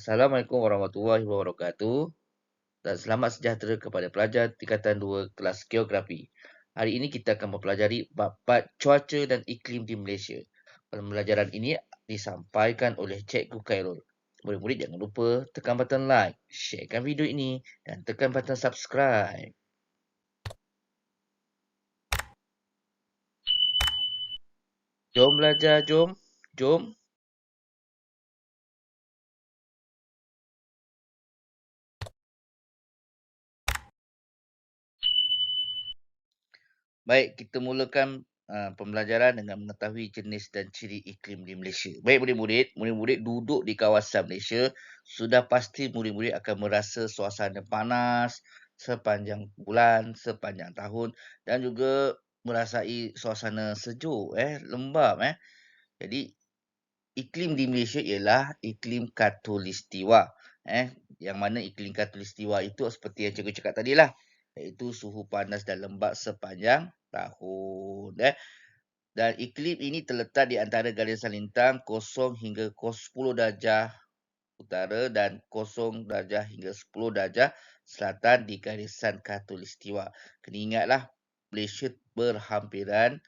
Assalamualaikum warahmatullahi wabarakatuh dan selamat sejahtera kepada pelajar tingkatan 2 kelas Geografi. Hari ini kita akan mempelajari bab cuaca dan iklim di Malaysia. Pembelajaran ini disampaikan oleh Cikgu Khairul. Murid-murid jangan lupa tekan button like, sharekan video ini dan tekan button subscribe. Jom belajar, jom. Jom. Baik, kita mulakan pembelajaran dengan mengetahui jenis dan ciri iklim di Malaysia. Baik murid-murid duduk di kawasan Malaysia, sudah pasti murid-murid akan merasa suasana panas sepanjang bulan, sepanjang tahun dan juga merasai suasana sejuk, lembap. Jadi, iklim di Malaysia ialah iklim khatulistiwa. Yang mana iklim khatulistiwa itu seperti yang cikgu cakap tadilah, iaitu suhu panas dan lembap sepanjang tahun. Dan iklim ini terletak di antara garisan lintang 0 hingga 10 darjah utara dan 0 darjah hingga 10 darjah selatan di garisan khatulistiwa. Kena ingatlah, Malaysia berhampiran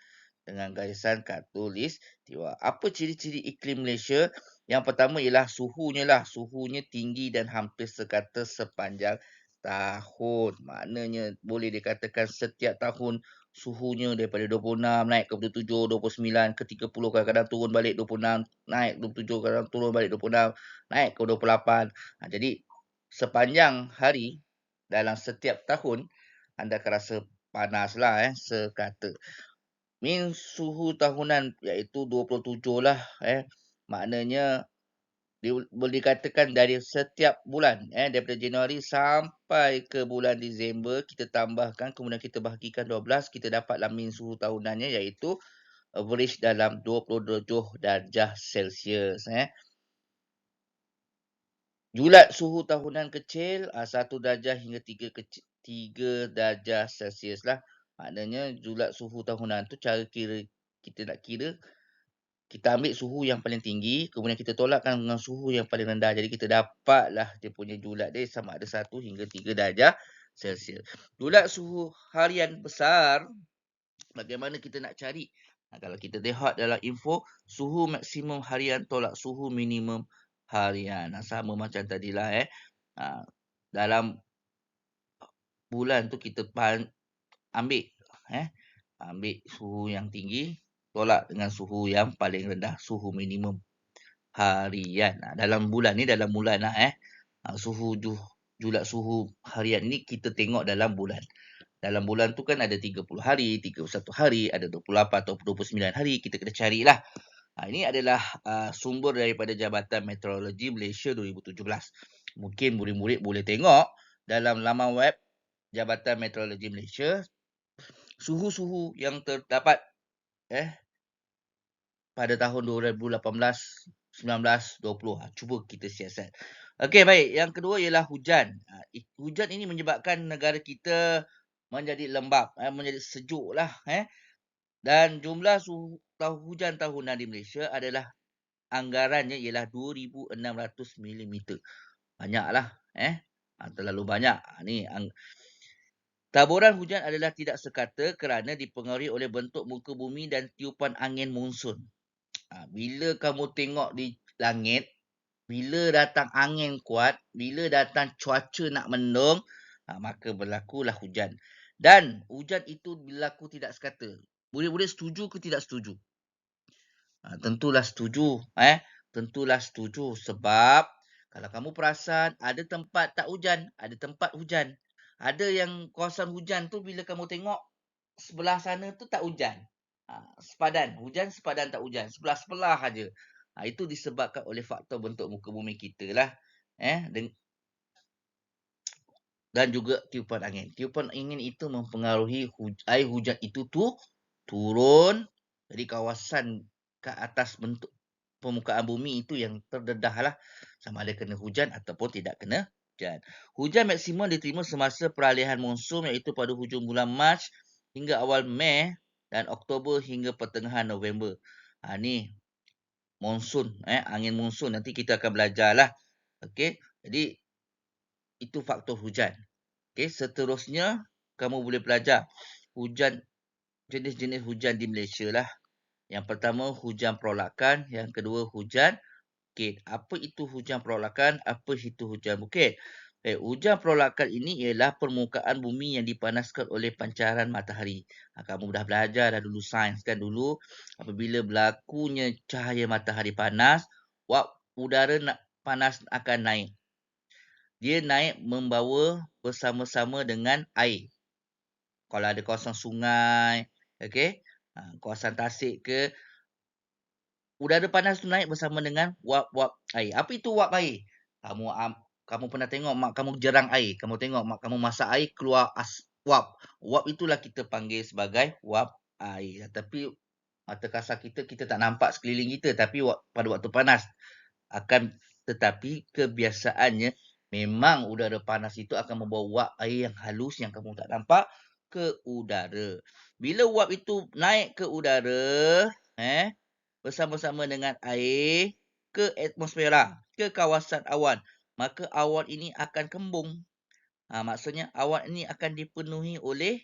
dengan garisan khatulistiwa. Apa ciri-ciri iklim Malaysia? Yang pertama ialah suhunya lah. Suhunya tinggi dan hampir sekata sepanjang tahun. Maknanya boleh dikatakan setiap tahun suhunya daripada 26 naik ke 27, 29 ke 30, kadang-kadang turun balik 26, naik 27, kadang turun balik 26, naik ke 28. Jadi sepanjang hari dalam setiap tahun anda akan rasa panaslah sekata. Suhu tahunan iaitu 27 lah. Maknanya boleh dikatakan dari setiap bulan, daripada Januari sampai ke bulan Disember, kita tambahkan, kemudian kita bahagikan 12, kita dapatlah suhu tahunannya iaitu average dalam 27 darjah Celsius. Julat suhu tahunan kecil 1 darjah hingga 3 darjah Celsius lah. Maknanya julat suhu tahunan tu cara kira, kita nak kira, kita ambil suhu yang paling tinggi, kemudian kita tolakkan dengan suhu yang paling rendah. Jadi kita dapatlah dia punya julat dia sama ada 1 hingga 3 darjah Celsius. Julat suhu harian besar, bagaimana kita nak cari? Kalau kita lihat dalam info, suhu maksimum harian tolak suhu minimum harian. Sama macam tadilah. Dalam bulan tu kita ambil suhu yang tinggi tolak dengan suhu yang paling rendah, suhu minimum harian. Dalam bulan ni, dalam bulan julat suhu harian ni kita tengok dalam bulan. Dalam bulan tu kan ada 30 hari, 31 hari, ada 28 atau 29 hari. Kita kena carilah. Ini adalah sumber daripada Jabatan Meteorologi Malaysia 2017. Mungkin murid-murid boleh tengok dalam laman web Jabatan Meteorologi Malaysia suhu-suhu yang terdapat pada tahun 2018, 19, 20. Cuba kita siasat. Okey, baik. Yang kedua ialah hujan. Hujan ini menyebabkan negara kita menjadi lembap, menjadi sejuk lah. Dan jumlah hujan tahunan di Malaysia adalah anggarannya ialah 2,600 mm. Banyaklah. Terlalu banyak. Taburan hujan adalah tidak sekata kerana dipengaruhi oleh bentuk muka bumi dan tiupan angin monsun. Bila kamu tengok di langit, bila datang angin kuat, bila datang cuaca nak mendung, maka berlakulah hujan. Dan hujan itu berlaku tidak sekata. Murid-murid setuju ke tidak setuju? Tentulah setuju. Tentulah setuju sebab kalau kamu perasan ada tempat tak hujan, ada tempat hujan. Ada yang kawasan hujan tu bila kamu tengok sebelah sana tu tak hujan. Sepadan, hujan sepadan tak hujan, sebelah-sebelah aja. Itu disebabkan oleh faktor bentuk muka bumi kita lah. Dan juga tiupan angin. Tiupan angin itu mempengaruhi air hujan itu turun dari kawasan ke atas bentuk permukaan bumi itu yang terdedah lah. Sama ada kena hujan ataupun tidak kena hujan. Hujan maksimum diterima semasa peralihan monsun iaitu pada hujung bulan Mac hingga awal Mei dan Oktober hingga pertengahan November. Ni monsun, angin monsun. Nanti kita akan belajarlah Okey, jadi itu faktor hujan. Okey, seterusnya kamu boleh belajar hujan, jenis-jenis hujan di Malaysia lah. Yang pertama hujan perolakan, yang kedua hujan bukit. Apa itu hujan perolakan? Apa itu hujan bukit? Hujan perolakan ini ialah permukaan bumi yang dipanaskan oleh pancaran matahari. Kamu dah belajar dah dulu sains kan dulu. Apabila berlakunya cahaya matahari panas, wap udara panas akan naik. Dia naik membawa bersama-sama dengan air. Kalau ada kawasan sungai, okey, kawasan tasik ke, udara panas tu naik bersama dengan wap-wap air. Apa itu wap air? Kamu pernah tengok mak kamu jerang air, kamu tengok mak kamu masak air keluar wap. Wap itulah kita panggil sebagai wap air. Tapi mata kasar kita tak nampak sekeliling kita, tapi pada waktu panas akan, tetapi kebiasaannya memang udara panas itu akan membawa wap air yang halus yang kamu tak nampak ke udara. Bila wap itu naik ke udara, bersama-sama dengan air ke atmosfera, ke kawasan awan, maka awan ini akan kembung. Maksudnya awan ini akan dipenuhi oleh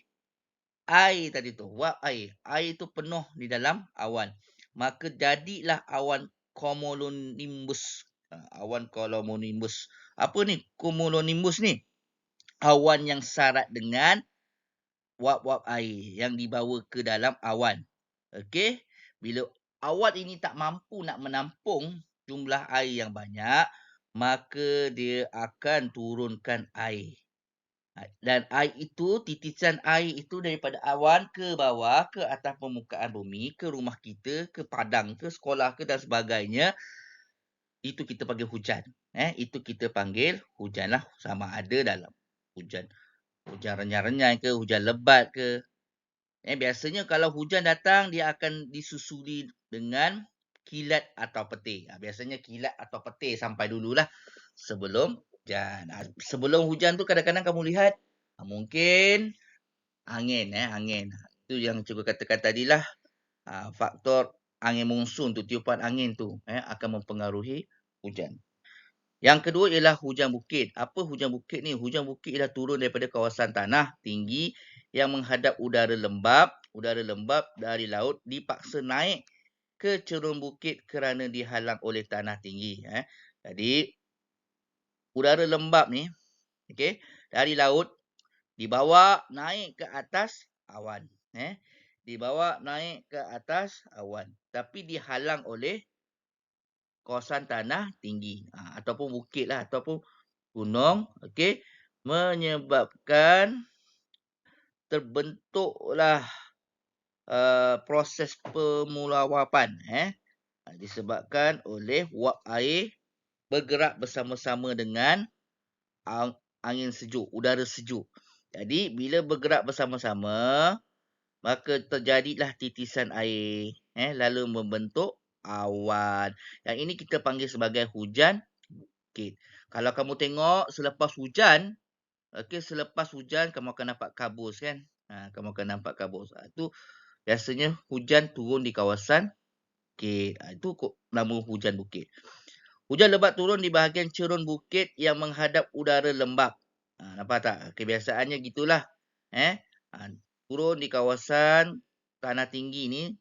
air tadi tu, wap air. Air itu penuh di dalam awan. Maka jadilah awan cumulonimbus. Awan cumulonimbus. Apa ni cumulonimbus ni? Awan yang syarat dengan wap-wap air yang dibawa ke dalam awan. Okey? Bila awan ini tak mampu nak menampung jumlah air yang banyak, maka dia akan turunkan air. Dan air itu, titisan air itu daripada awan ke bawah, ke atas permukaan bumi, ke rumah kita, ke padang, ke sekolah ke dan sebagainya. Itu kita panggil hujan. Itu kita panggil hujan lah. Sama ada dalam hujan renyai-renyai ke, hujan lebat ke. Biasanya kalau hujan datang, dia akan disusuli dengan kilat atau petir. Biasanya kilat atau petir sampai dululah sebelum hujan. Sebelum hujan tu kadang-kadang kamu lihat, mungkin angin. Angin. Itu yang cikgu katakan tadilah. Faktor angin monsun tu, tiupan angin tu akan mempengaruhi hujan. Yang kedua ialah hujan bukit. Apa hujan bukit ni? Hujan bukit ialah turun daripada kawasan tanah tinggi yang menghadap udara lembap. Udara lembap dari laut dipaksa naik ke cerun bukit kerana dihalang oleh tanah tinggi. Jadi, udara lembap ni, okay, dari laut dibawa naik ke atas awan. Dibawa naik ke atas awan. Tapi dihalang oleh kawasan tanah tinggi. Ataupun bukit lah. Ataupun gunung, okey, menyebabkan terbentuklah proses pemulawapan, disebabkan oleh wap air bergerak bersama-sama dengan angin sejuk, udara sejuk. Jadi bila bergerak bersama-sama, maka terjadilah titisan air, lalu membentuk awan. Yang ini kita panggil sebagai hujan bukit. Kalau kamu tengok selepas hujan, selepas hujan kamu akan nampak kabus kan? Kamu akan nampak kabus. Itu biasanya hujan turun di kawasan bukit. Itu nama hujan bukit. Hujan lebat turun di bahagian cerun bukit yang menghadap udara lembap. Nampak tak? Kebiasaannya gitulah. Turun di kawasan tanah tinggi ni,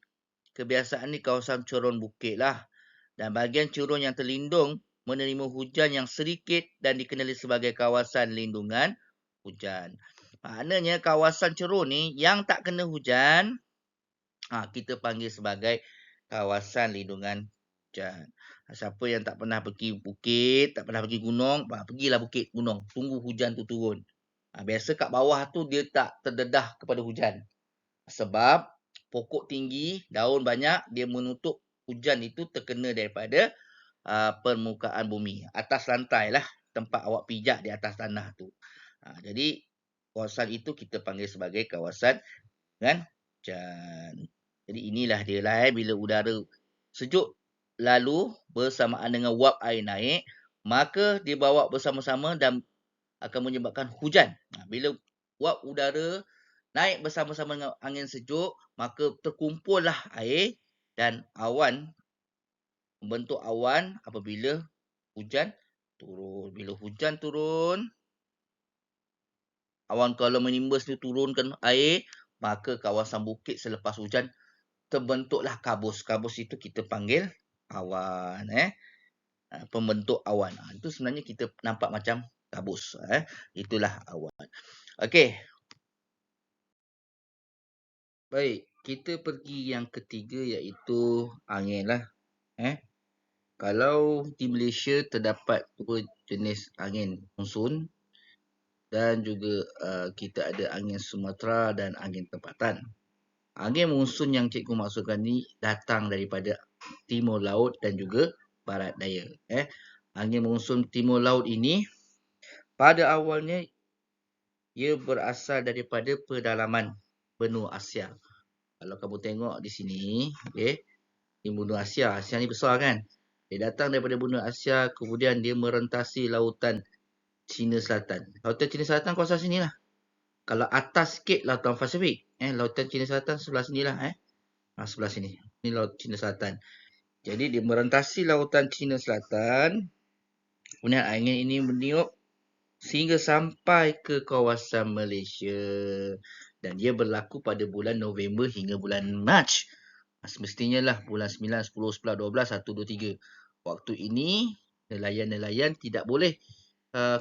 kebiasaan ni kawasan cerun bukit lah. Dan bahagian cerun yang terlindung menerima hujan yang sedikit dan dikenali sebagai kawasan lindungan hujan. Maknanya kawasan cerun ni yang tak kena hujan, kita panggil sebagai kawasan lindungan hujan. Siapa yang tak pernah pergi bukit, tak pernah pergi gunung, pergilah bukit gunung. Tunggu hujan tu turun. Biasa kat bawah tu dia tak terdedah kepada hujan. Sebab pokok tinggi, daun banyak, dia menutup hujan itu terkena daripada permukaan bumi. Atas lantai lah tempat awak pijak di atas tanah tu. Jadi kawasan itu kita panggil sebagai kawasan kan hujan. Jadi inilah dia lah bila udara sejuk lalu bersamaan dengan wap air naik, maka dibawa bersama-sama dan akan menyebabkan hujan. Bila wap udara naik bersama-sama dengan angin sejuk, maka terkumpullah air dan awan, membentuk awan apabila hujan turun. Bila hujan turun, awan kalau menimbus ni turunkan air, maka kawasan bukit selepas hujan terbentuklah kabus. Kabus itu kita panggil awan. Pembentuk awan. Itu sebenarnya kita nampak macam kabus. Itulah awan. Okey. Baik, kita pergi yang ketiga iaitu angin lah. Kalau di Malaysia terdapat dua jenis angin monsun dan juga kita ada angin Sumatera dan angin tempatan. Angin monsun yang cikgu maksudkan ni datang daripada timur laut dan juga barat daya. Angin monsun timur laut ini pada awalnya ia berasal daripada pedalaman benua Asia. Kalau kamu tengok di sini, okey, di benua Asia, Asia ni besar kan? Dia datang daripada benua Asia, kemudian dia merentasi lautan Cina Selatan. Lautan Cina Selatan kawasan sini lah. Kalau atas sikit lautan Pasifik, lautan Cina Selatan sebelah sinilah, sebelah sini. Ini laut Cina Selatan. Jadi dia merentasi lautan Cina Selatan. Kemudian angin ini meniup sehingga sampai ke kawasan Malaysia. Dan dia berlaku pada bulan November hingga bulan Mac. Semestinya lah bulan 9, 10, 11, 12, 1, 2, 3. Waktu ini nelayan-nelayan tidak boleh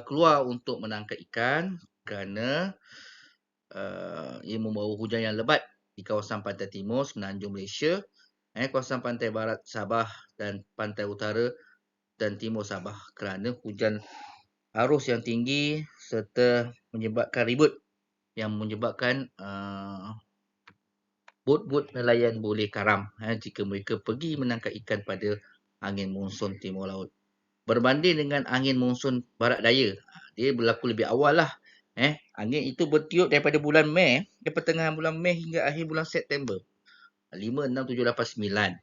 keluar untuk menangkap ikan kerana ia membawa hujan yang lebat di kawasan pantai timur semenanjung Malaysia, kawasan pantai barat Sabah dan pantai utara dan timur Sabah kerana hujan arus yang tinggi serta menyebabkan ribut yang menyebabkan bot-bot nelayan boleh karam jika mereka pergi menangkap ikan pada angin monsun timur laut. Berbanding dengan angin monsun barat daya, dia berlaku lebih awal lah. Angin itu bertiup daripada bulan Mei, dari pertengahan bulan Mei hingga akhir bulan September. 5, 6, 7, 8, 9.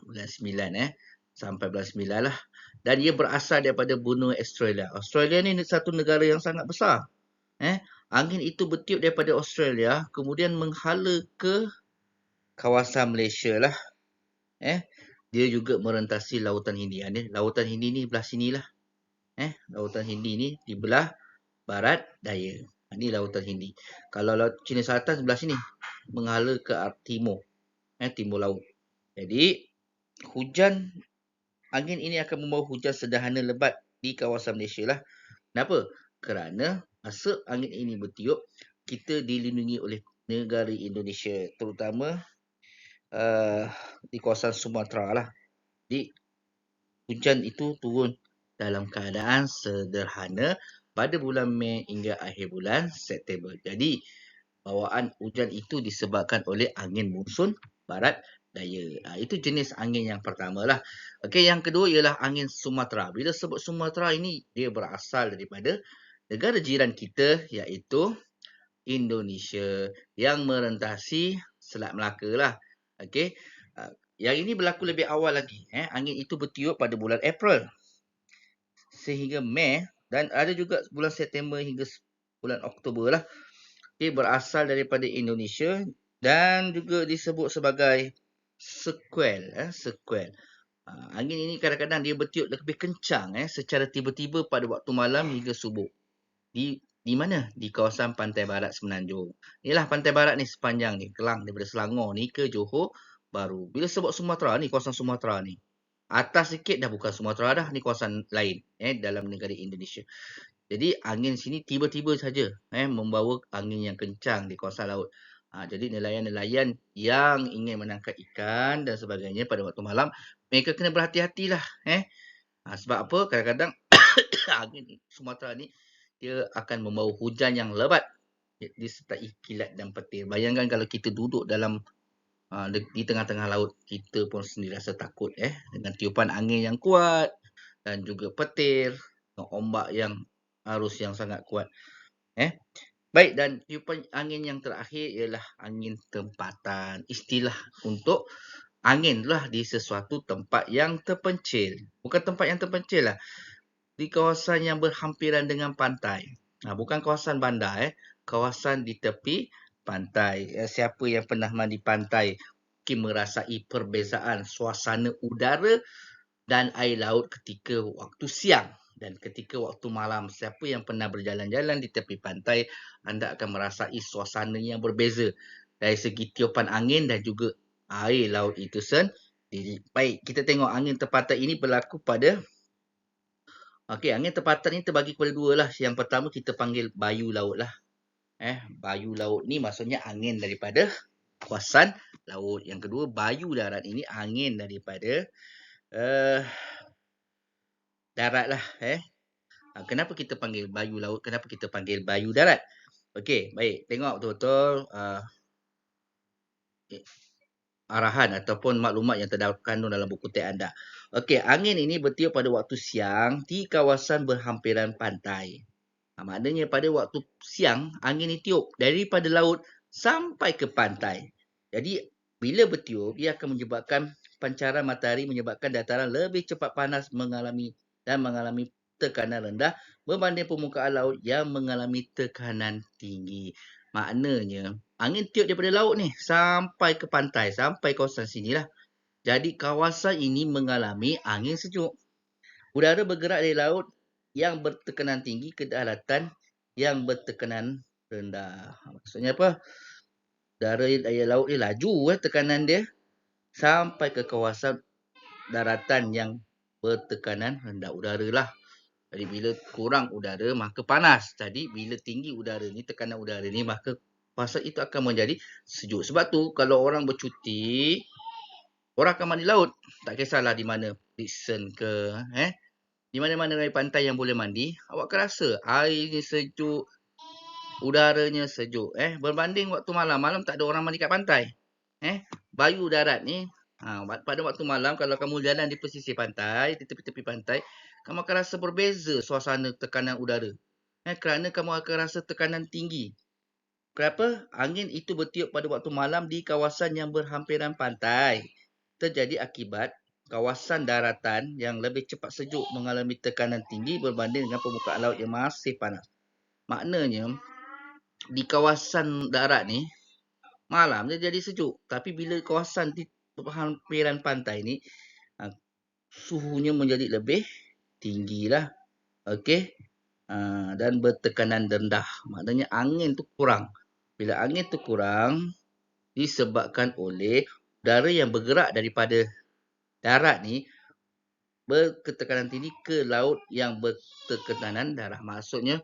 Bulan 9 sampai bulan 9 lah. Dan ia berasal daripada benua Australia. Australia ni satu negara yang sangat besar. Angin itu bertiup daripada Australia, kemudian menghala ke kawasan Malaysia lah. Dia juga merentasi Lautan Hindia ni. Lautan Hindi ni belah sini lah. Lautan Hindi ni di belah barat daya. Ini Lautan Hindi. Kalau Laut Cina Selatan sebelah sini, menghala ke timur. Timur laut. Jadi, hujan angin ini akan membawa hujan sederhana lebat di kawasan Malaysia lah. Kenapa? Kerana masa angin ini bertiup, kita dilindungi oleh negara Indonesia, terutama di kawasan Sumatera lah. Jadi, hujan itu turun dalam keadaan sederhana pada bulan Mei hingga akhir bulan September. Jadi, bawaan hujan itu disebabkan oleh angin monsun barat daya. Itu jenis angin yang pertama lah. Okey, yang kedua ialah angin Sumatera. Bila sebut Sumatera ini, dia berasal daripada negara jiran kita iaitu Indonesia yang merentasi Selat Melaka lah. Okey. Yang ini berlaku lebih awal lagi. Angin itu bertiup pada bulan April sehingga Mei dan ada juga bulan September hingga bulan Oktober lah. Dia berasal daripada Indonesia dan juga disebut sebagai sequel. Sequel. Angin ini kadang-kadang dia bertiup lebih kencang secara tiba-tiba pada waktu malam hingga subuh. Di mana? Di kawasan pantai barat Semenanjung. Inilah pantai barat ni sepanjang ni, Kelang daripada Selangor ni ke Johor Bahru. Bila sebut Sumatera ni, kawasan Sumatera ni. Atas sikit dah bukan Sumatera dah, ni kawasan lain dalam negara Indonesia. Jadi angin sini tiba-tiba saja membawa angin yang kencang di kawasan laut. Jadi nelayan-nelayan yang ingin menangkap ikan dan sebagainya pada waktu malam, mereka kena berhati-hatilah. Sebab apa? Kadang-kadang angin Sumatera ni dia akan membawa hujan yang lebat disertai kilat dan petir. Bayangkan kalau kita duduk dalam di tengah-tengah laut, kita pun sendiri rasa takut dengan tiupan angin yang kuat dan juga petir, ombak yang arus yang sangat kuat. Baik, dan tiupan angin yang terakhir ialah angin tempatan. Istilah untuk angin lah di sesuatu tempat yang terpencil. Bukan tempat yang terpencil lah. Di kawasan yang berhampiran dengan pantai. Bukan kawasan bandar. Kawasan di tepi pantai. Siapa yang pernah mandi pantai mungkin merasai perbezaan suasana udara dan air laut ketika waktu siang dan ketika waktu malam. Siapa yang pernah berjalan-jalan di tepi pantai, anda akan merasai suasana yang berbeza dari segi tiupan angin dan juga air laut itu sendiri. Baik, kita tengok angin tempatan ini berlaku pada angin tempatan ini terbagi kepada dua lah. Yang pertama kita panggil bayu laut lah. Bayu laut ni maksudnya angin daripada kawasan laut. Yang kedua, bayu darat ini angin daripada darat lah. Kenapa kita panggil bayu laut? Kenapa kita panggil bayu darat? Okey, baik. Tengok betul-betul arahan ataupun maklumat yang terkandung dalam buku teks anda. Okey, angin ini bertiup pada waktu siang di kawasan berhampiran pantai. Maknanya pada waktu siang, angin ini tiup daripada laut sampai ke pantai. Jadi, bila bertiup, ia akan menyebabkan pancaran matahari menyebabkan dataran lebih cepat panas mengalami tekanan rendah berbanding permukaan laut yang mengalami tekanan tinggi. Maknanya, angin tiup daripada laut ni sampai ke pantai, sampai kawasan sinilah. Jadi, kawasan ini mengalami angin sejuk. Udara bergerak dari laut yang bertekanan tinggi ke daratan yang bertekanan rendah. Maksudnya apa? Udara dari laut ni laju tekanan dia sampai ke kawasan daratan yang bertekanan rendah. Udara lah. Jadi bila kurang udara maka panas. Jadi bila tinggi udara ni, tekanan udara ni, maka kawasan itu akan menjadi sejuk. Sebab tu kalau orang bercuti, orang akan mandi laut. Tak kisahlah di mana, Dixon ke, di mana-mana dari pantai yang boleh mandi, awak akan rasa airnya sejuk, udaranya sejuk. Berbanding waktu malam, malam tak ada orang mandi kat pantai. Bayu darat ni, pada waktu malam kalau kamu jalan di pesisir pantai, di tepi-tepi pantai, kamu akan rasa berbeza suasana tekanan udara. Kerana kamu akan rasa tekanan tinggi. Kenapa? Angin itu bertiup pada waktu malam di kawasan yang berhampiran pantai. Terjadi akibat kawasan daratan yang lebih cepat sejuk mengalami tekanan tinggi berbanding dengan permukaan laut yang masih panas. Maknanya, di kawasan darat ni, malam dia jadi sejuk. Tapi bila kawasan di hampiran pantai ni, suhunya menjadi lebih tinggi lah. Okey. Dan bertekanan rendah. Maknanya angin tu kurang. Bila angin tu kurang, disebabkan oleh udara yang bergerak daripada darat ni bertekanan tinggi ke laut yang bertekanan rendah. Maksudnya,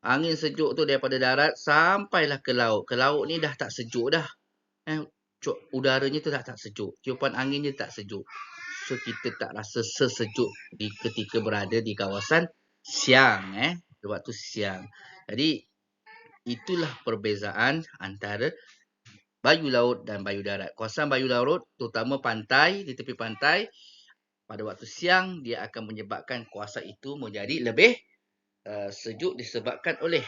angin sejuk tu daripada darat sampailah ke laut. Ke laut ni dah tak sejuk dah. Udaranya tu dah tak sejuk. Tiupan anginnya tak sejuk. So, kita tak rasa sesejuk ketika berada di kawasan siang. Waktu siang. Jadi, itulah perbezaan antara bayu laut dan bayu darat. Kawasan bayu laut, terutama pantai, di tepi pantai, pada waktu siang, dia akan menyebabkan kawasan itu menjadi lebih sejuk disebabkan oleh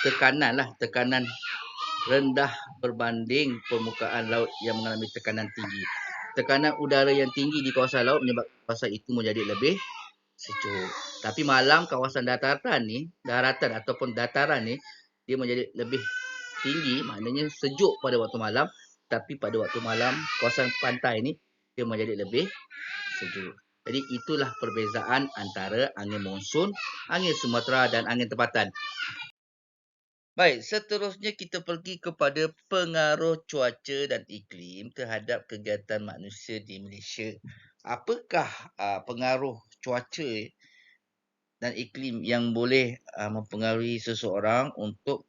tekanan rendah berbanding permukaan laut yang mengalami tekanan tinggi. Tekanan udara yang tinggi di kawasan laut menyebabkan kawasan itu menjadi lebih sejuk. Tapi malam kawasan daratan ataupun dataran ni, dia menjadi lebih tinggi, maknanya sejuk pada waktu malam. Tapi pada waktu malam, kawasan pantai ni, dia menjadi lebih sejuk. Jadi itulah perbezaan antara angin monsun, angin Sumatera dan angin tempatan. Baik, seterusnya kita pergi kepada pengaruh cuaca dan iklim terhadap kegiatan manusia di Malaysia. Apakah pengaruh cuaca dan iklim yang boleh mempengaruhi seseorang untuk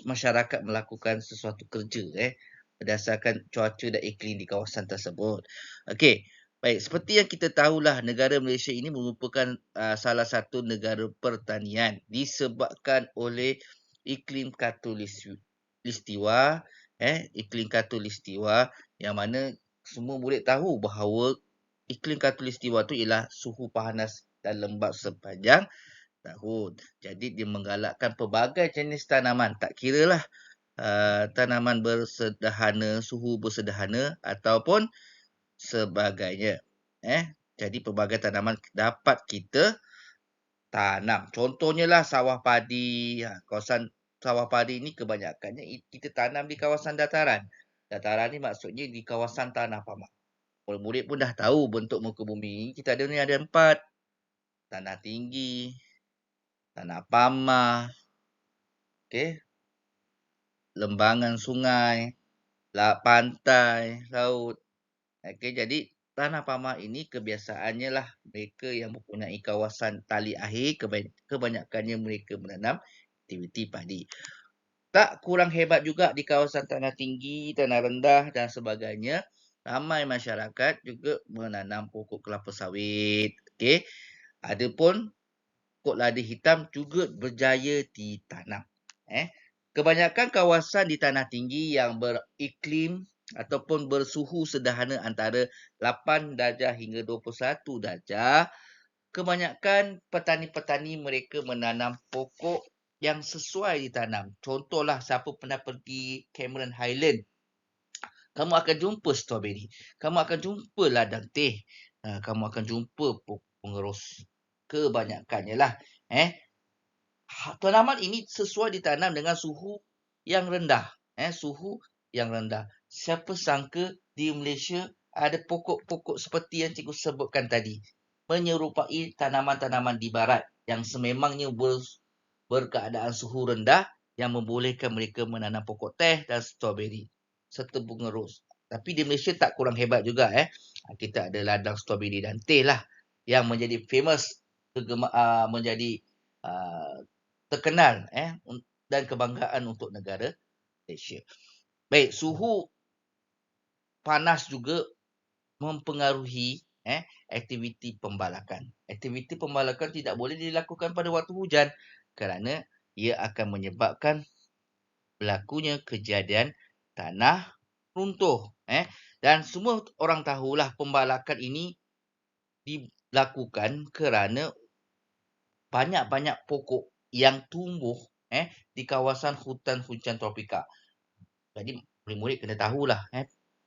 masyarakat melakukan sesuatu kerja berdasarkan cuaca dan iklim di kawasan tersebut. Okey, baik, seperti yang kita tahulah, negara Malaysia ini merupakan salah satu negara pertanian disebabkan oleh iklim khatulistiwa, iklim khatulistiwa yang mana semua boleh tahu bahawa iklim khatulistiwa tu ialah suhu panas dan lembap sepanjang tahun. Jadi dia menggalakkan pelbagai jenis tanaman, tak kiralah tanaman bersederhana, suhu bersederhana ataupun sebagainya. Jadi pelbagai tanaman dapat kita tanam. Contohnya lah sawah padi. Kawasan sawah padi ni kebanyakannya kita tanam di kawasan dataran. Dataran ni maksudnya di kawasan tanah pamak. Murid-murid pun dah tahu bentuk muka bumi kita ada ni ada 4. Tanah tinggi, tanah pamah, okey, lembangan sungai, pantai, laut. Okey, jadi tanah pamah ini kebiasaannya lah mereka yang mempunyai kawasan tali air kebanyakannya mereka menanam aktiviti padi. Tak kurang hebat juga di kawasan tanah tinggi, tanah rendah dan sebagainya. Ramai masyarakat juga menanam pokok kelapa sawit. Okey. Adapun pokok lada hitam juga berjaya ditanam. Kebanyakan kawasan di tanah tinggi yang beriklim ataupun bersuhu sederhana antara 8 darjah hingga 21 darjah, kebanyakan petani-petani mereka menanam pokok yang sesuai ditanam. Contohlah siapa pernah pergi Cameron Highland, kamu akan jumpa strawberry, kamu akan jumpa ladang teh, kamu akan jumpa pokok pengerus. Kebanyakannya lah. Tanaman ini sesuai ditanam dengan suhu yang rendah. Suhu yang rendah. Siapa sangka di Malaysia ada pokok-pokok seperti yang cikgu sebutkan tadi. Menyerupai tanaman-tanaman di barat yang sememangnya berkeadaan suhu rendah yang membolehkan mereka menanam pokok teh dan strawberry serta bunga ros. Tapi di Malaysia tak kurang hebat juga. Kita ada ladang strawberry dan teh lah yang menjadi famous, menjadi terkenal dan kebanggaan untuk negara Malaysia. Baik, suhu panas juga mempengaruhi aktiviti pembalakan. Aktiviti pembalakan tidak boleh dilakukan pada waktu hujan kerana ia akan menyebabkan berlakunya kejadian tanah runtuh. Dan semua orang tahulah pembalakan ini dilakukan kerana banyak-banyak pokok yang tumbuh di kawasan hutan hujan tropika. Jadi murid-murid kena tahulah.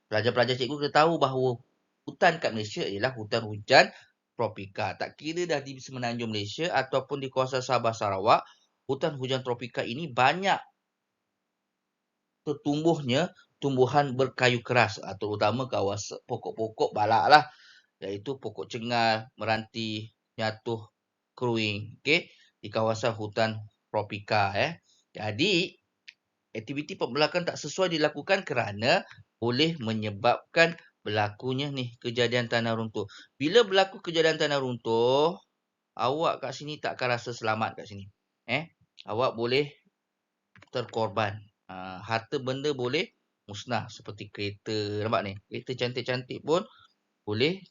Pelajar-pelajar cikgu kena tahu bahawa hutan kat Malaysia ialah hutan hujan tropika. Tak kira dah di semenanjung Malaysia ataupun di kawasan Sabah Sarawak, hutan hujan tropika ini banyak tertumbuhnya tumbuhan berkayu keras, terutama kawasan pokok-pokok balak lah, iaitu pokok cengal, meranti, nyatuh, keruing, di kawasan hutan tropika. Jadi aktiviti pembalakan tak sesuai dilakukan kerana boleh menyebabkan berlakunya kejadian tanah runtuh. Bila berlaku kejadian tanah runtuh, awak kat sini tak akan rasa selamat kat sini. Awak boleh terkorban. Harta benda boleh musnah seperti kereta. Nampak ni? Kereta cantik-cantik pun boleh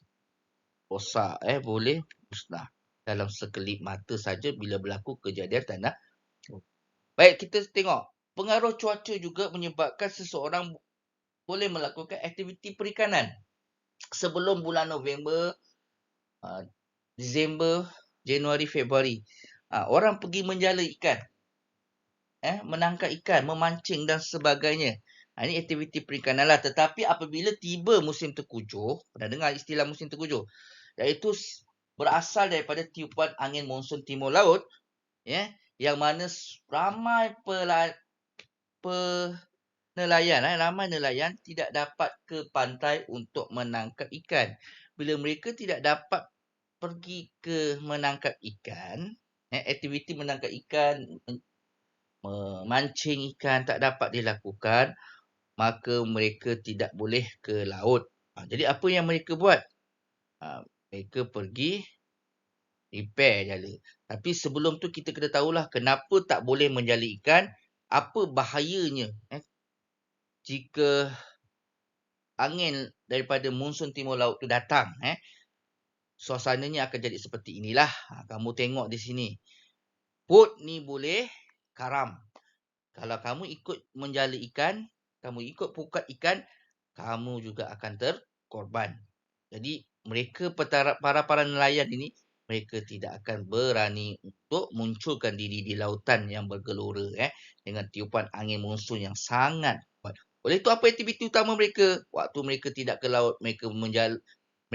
rosak, boleh musnah dalam sekelip mata saja bila berlaku kejadian tanah. Baik, kita tengok. Pengaruh cuaca juga menyebabkan seseorang boleh melakukan aktiviti perikanan. Sebelum bulan November, Disember, Januari, Februari, orang pergi menjala ikan. Menangkap ikan, memancing dan sebagainya. Ini aktiviti perikanan lah. Tetapi apabila tiba musim tengkujuh, pernah dengar istilah musim tengkujuh? Iaitu berasal daripada tiupan angin monsun timur laut, yang mana ramai ramai nelayan tidak dapat ke pantai untuk menangkap ikan. Bila mereka tidak dapat pergi ke menangkap ikan, aktiviti menangkap ikan, memancing ikan tak dapat dilakukan, maka mereka tidak boleh ke laut. Jadi apa yang mereka buat? Mereka pergi repair jala. Tapi sebelum tu kita kena tahulah kenapa tak boleh menjala ikan, apa bahayanya jika angin daripada monsun timur laut tu datang. Suasananya akan jadi seperti inilah. Kamu tengok di sini. Bot ni boleh karam. Kalau kamu ikut menjala ikan, kamu ikut pukat ikan, kamu juga akan terkorban. Jadi mereka para nelayan ini, mereka tidak akan berani untuk munculkan diri di lautan yang bergelora dengan tiupan angin monsun yang sangat kuat. Oleh itu apa aktiviti utama mereka? Waktu mereka tidak ke laut, mereka membaiki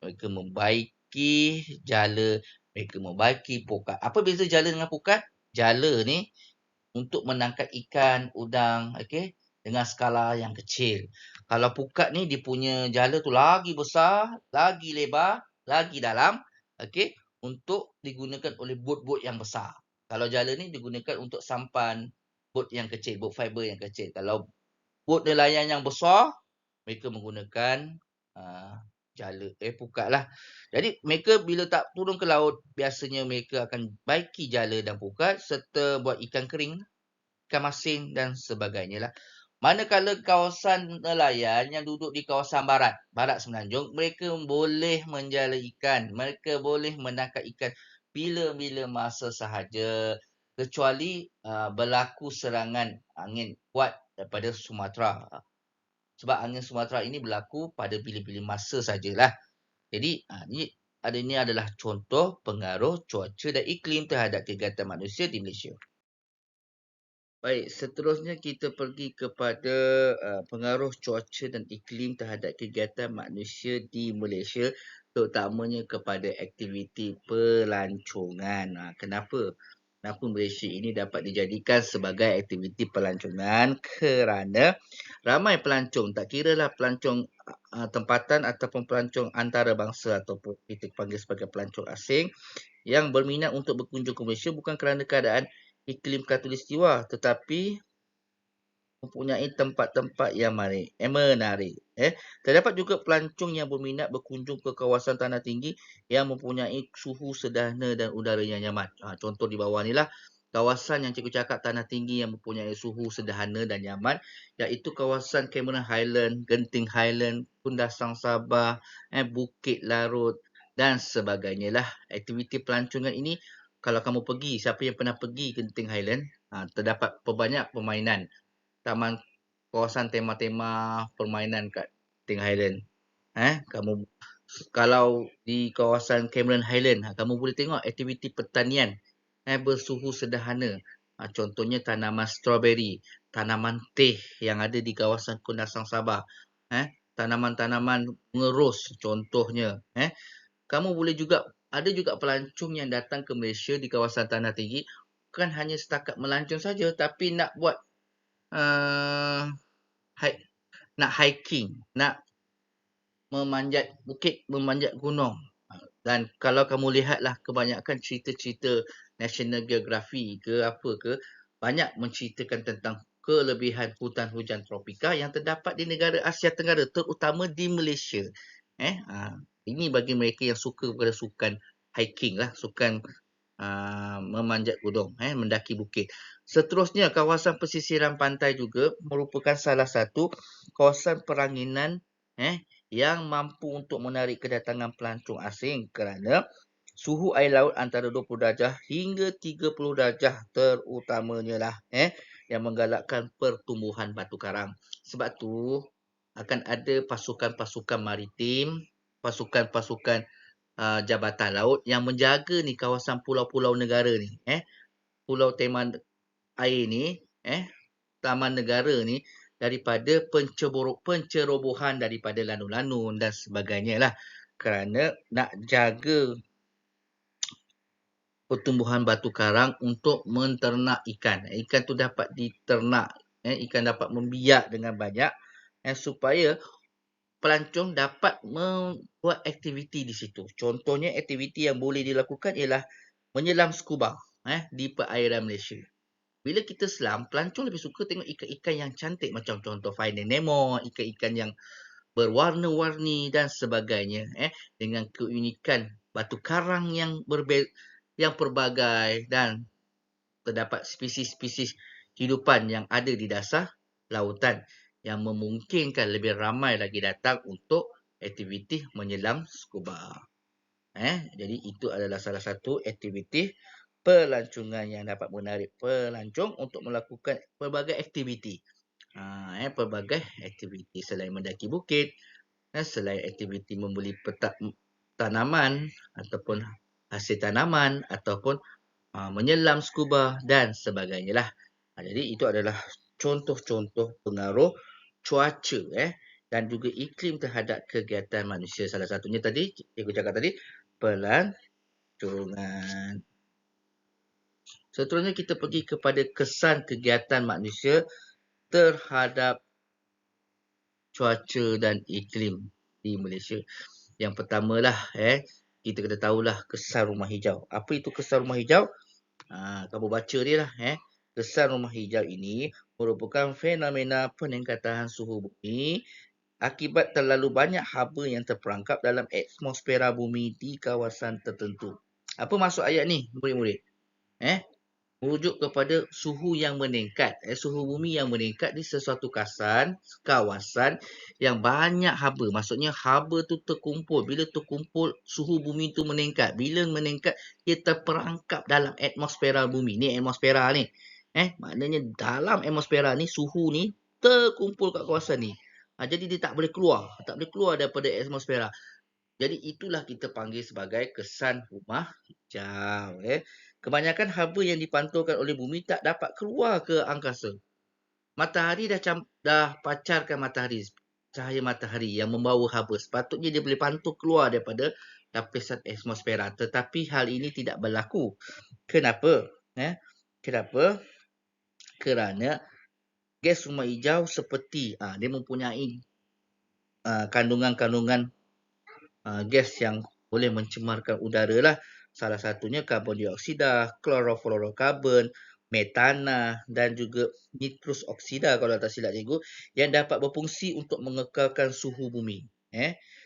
mereka membaiki jala, mereka membaiki pukat. Apa beza jala dengan pukat? Jala ni untuk menangkap ikan, udang, okey, dengan skala yang kecil. Kalau pukat ni dia punya jala tu lagi besar, lagi lebar, lagi dalam, okey, untuk digunakan oleh bot-bot yang besar. Kalau jala ni digunakan untuk sampan bot yang kecil, bot fiber yang kecil. Kalau bot nelayan yang besar, mereka menggunakan uh, pukat lah. Jadi mereka bila tak turun ke laut, biasanya mereka akan baiki jala dan pukat serta buat ikan kering, ikan masin dan sebagainya lah. Manakala kawasan nelayan yang duduk di kawasan barat Semenanjung, mereka boleh menjala ikan, mereka boleh menangkap ikan bila-bila masa sahaja, kecuali berlaku serangan angin kuat daripada Sumatera. Sebab angin Sumatera ini berlaku pada bila-bila masa sajalah. Jadi, ini adalah contoh pengaruh cuaca dan iklim terhadap kegiatan manusia di Malaysia. Baik, seterusnya kita pergi kepada pengaruh cuaca dan iklim terhadap kegiatan manusia di Malaysia, terutamanya kepada aktiviti pelancongan. Kenapa? Kenapa Malaysia ini dapat dijadikan sebagai aktiviti pelancongan? Kerana ramai pelancong, tak kiralah pelancong tempatan ataupun pelancong antarabangsa ataupun kita panggil sebagai pelancong asing yang berminat untuk berkunjung ke Malaysia bukan kerana keadaan iklim khatulistiwa tetapi mempunyai tempat-tempat yang menarik. Terdapat juga pelancong yang berminat berkunjung ke kawasan tanah tinggi yang mempunyai suhu sederhana dan udara yang nyaman. Contoh di bawah ni lah kawasan yang cikgu cakap tanah tinggi yang mempunyai suhu sederhana dan nyaman, iaitu kawasan Cameron Highland, Genting Highland, Kundasang Sabah, Bukit Larut dan sebagainya lah. Aktiviti pelancongan ini kalau kamu pergi, siapa yang pernah pergi Genting Highland, terdapat banyak permainan taman kawasan tema-tema permainan kat Genting Highland. Kamu kalau di kawasan Cameron Highland, kamu boleh tengok aktiviti pertanian bersuhu sederhana. Contohnya tanaman strawberry, tanaman teh yang ada di kawasan Kundasang Sabah. Tanaman-tanaman mengerus contohnya. Kamu boleh juga ada juga pelancong yang datang ke Malaysia di kawasan tanah tinggi bukan hanya setakat melancong saja tapi nak buat uh, nak hiking, nak memanjat bukit, memanjat gunung. Dan kalau kamu lihatlah kebanyakan cerita-cerita National Geography ke apa ke, banyak menceritakan tentang kelebihan hutan hujan tropika yang terdapat di negara Asia Tenggara, terutama di Malaysia. Ini bagi mereka yang suka kepada sukan hiking lah, sukan memanjat gunung, mendaki bukit. Seterusnya, kawasan pesisiran pantai juga merupakan salah satu kawasan peranginan yang mampu untuk menarik kedatangan pelancong asing kerana suhu air laut antara 20 darjah hingga 30 darjah terutamanya lah yang menggalakkan pertumbuhan batu karang. Sebab tu akan ada pasukan-pasukan maritim, pasukan-pasukan Jabatan Laut yang menjaga ni kawasan pulau-pulau negara ni. Pulau Teman Air ni, Taman Negara ni daripada pencerobohan daripada lanun-lanun dan sebagainya lah. Kerana nak jaga pertumbuhan batu karang untuk menternak ikan. Ikan tu dapat diternak, ikan dapat membiak dengan banyak supaya pelancong dapat membuat aktiviti di situ. Contohnya aktiviti yang boleh dilakukan ialah menyelam scuba di perairan Malaysia. Bila kita selam, pelancong lebih suka tengok ikan-ikan yang cantik macam contoh Finding Nemo, ikan-ikan yang berwarna-warni dan sebagainya dengan keunikan batu karang yang pelbagai dan terdapat spesies-spesies hidupan yang ada di dasar lautan yang memungkinkan lebih ramai lagi datang untuk aktiviti menyelam scuba. Jadi itu adalah salah satu aktiviti pelancongan yang dapat menarik pelancong untuk melakukan pelbagai aktiviti. Pelbagai aktiviti selain mendaki bukit, selain aktiviti membeli tanaman ataupun hasil tanaman ataupun menyelam scuba dan sebagainya lah. Jadi itu adalah contoh-contoh pengaruh cuaca dan juga iklim terhadap kegiatan manusia. Salah satunya tadi, cikgu cakap tadi, pelancongan. Seterusnya kita pergi kepada kesan kegiatan manusia terhadap cuaca dan iklim di Malaysia. Yang pertamalah, kita kena tahulah kesan rumah hijau. Apa itu kesan rumah hijau? Kamu baca dia lah. Kesan rumah hijau ini merupakan fenomena peningkatan suhu bumi akibat terlalu banyak haba yang terperangkap dalam atmosfera bumi di kawasan tertentu. Apa maksud ayat ni, murid-murid? Merujuk kepada suhu yang meningkat. Suhu bumi yang meningkat di sesuatu kawasan yang banyak haba. Maksudnya haba tu terkumpul. Bila terkumpul, suhu bumi tu meningkat. Bila meningkat, ia terperangkap dalam atmosfera bumi. Ni atmosfera ni. Maknanya dalam atmosfera ni, suhu ni terkumpul kat kawasan ni. Jadi dia tak boleh keluar. Tak boleh keluar daripada atmosfera. Jadi itulah kita panggil sebagai kesan rumah hijau. Kebanyakan haba yang dipantulkan oleh bumi tak dapat keluar ke angkasa. Matahari dah pacarkan cahaya matahari yang membawa haba. Sepatutnya dia boleh pantul keluar daripada lapisan atmosfera. Tetapi hal ini tidak berlaku. Kenapa? Kenapa? Kerana gas rumah hijau seperti dia mempunyai kandungan-kandungan gas yang boleh mencemarkan udara lah. Salah satunya karbon dioksida, klorofluorokarbon, metana dan juga nitrus oksida kalau tak silap cikgu yang dapat berfungsi untuk mengekalkan suhu bumi.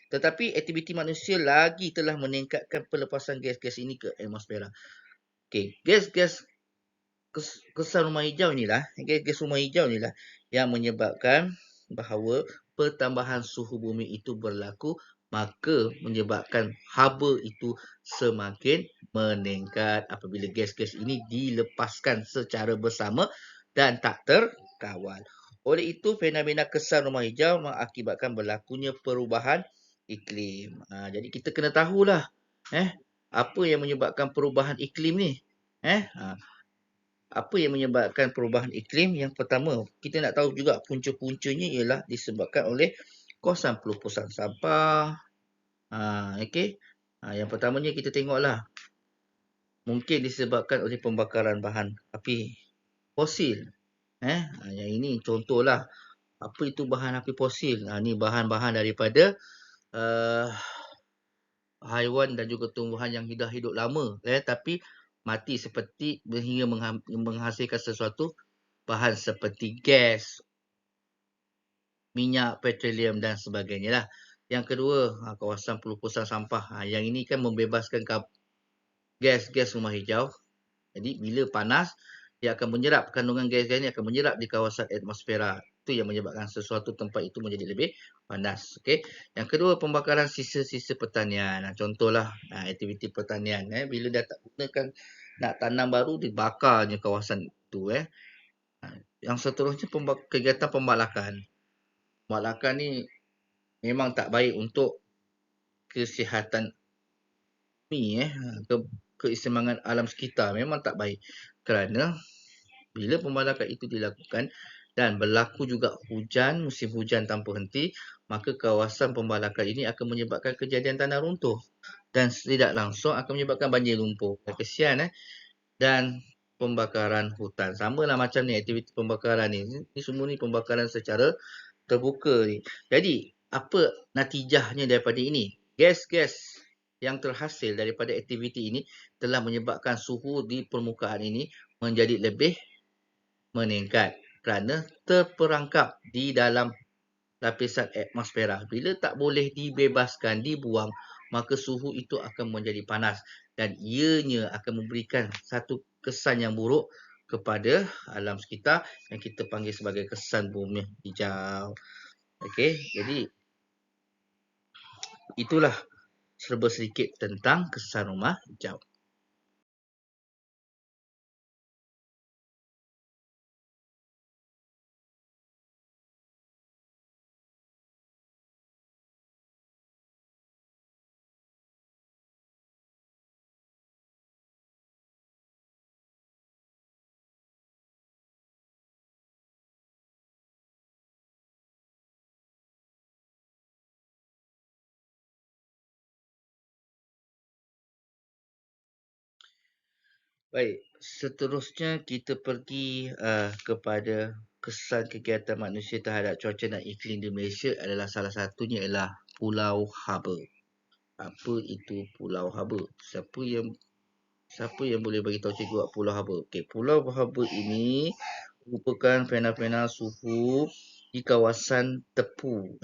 Tetapi aktiviti manusia lagi telah meningkatkan pelepasan gas-gas ini ke atmosfera. Okey, gas-gas kesan rumah hijau inilah, gas rumah hijau inilah yang menyebabkan bahawa pertambahan suhu bumi itu berlaku, maka menyebabkan haba itu semakin meningkat apabila gas-gas ini dilepaskan secara bersama dan tak terkawal. Oleh itu, fenomena kesan rumah hijau mengakibatkan berlakunya perubahan iklim. Jadi kita kena tahulah apa yang menyebabkan perubahan iklim ni. Apa yang menyebabkan perubahan iklim? Yang pertama, kita nak tahu juga punca-puncanya ialah disebabkan oleh kawasan pelupusan sampah. Okey. Yang pertamanya kita tengoklah. Mungkin disebabkan oleh pembakaran bahan api fosil. Yang ini contohlah. Apa itu bahan api fosil? Ni bahan-bahan daripada haiwan dan juga tumbuhan yang dah hidup lama. Tapi mati seperti hingga menghasilkan sesuatu bahan seperti gas, minyak, petroleum dan sebagainya lah. Yang kedua, kawasan pelupusan sampah. Yang ini kan membebaskan gas-gas rumah hijau. Jadi bila panas, dia akan menyerap, kandungan gas-gas ini akan menyerap di kawasan atmosfera. Itu yang menyebabkan sesuatu tempat itu menjadi lebih panas. Okay. Yang kedua, pembakaran sisa-sisa pertanian. Contohlah aktiviti pertanian. Bila dah tak gunakan nak tanam baru, dibakarnya kawasan itu. Yang seterusnya, kegiatan pembalakan. Pembalakan ni memang tak baik untuk kesihatan bumi, keseimbangan alam sekitar. Memang tak baik. Kerana bila pembalakan itu dilakukan dan berlaku juga hujan, musim hujan tanpa henti, maka kawasan pembalakan ini akan menyebabkan kejadian tanah runtuh. Dan tidak langsung akan menyebabkan banjir lumpur. Kesian. Dan pembakaran hutan. Sama lah macam ni aktiviti pembakaran ni. Ini semua ni pembakaran secara terbuka ni. Jadi, apa natijahnya daripada ini? Gas-gas yang terhasil daripada aktiviti ini telah menyebabkan suhu di permukaan ini menjadi lebih meningkat kerana terperangkap di dalam lapisan atmosfera. Bila tak boleh dibebaskan, dibuang, maka suhu itu akan menjadi panas dan ianya akan memberikan satu kesan yang buruk kepada alam sekitar yang kita panggil sebagai kesan bumi hijau. Okey, jadi itulah serba sedikit tentang kesan rumah hijau. Baik, seterusnya kita pergi kepada kesan kegiatan manusia terhadap cuaca dan iklim di Malaysia adalah salah satunya ialah Pulau Habur. Apa itu Pulau Habur? Siapa yang boleh bagi tahu cikgu Pulau Habur? Okey, Pulau Habur ini merupakan fenomena suhu di kawasan Tepu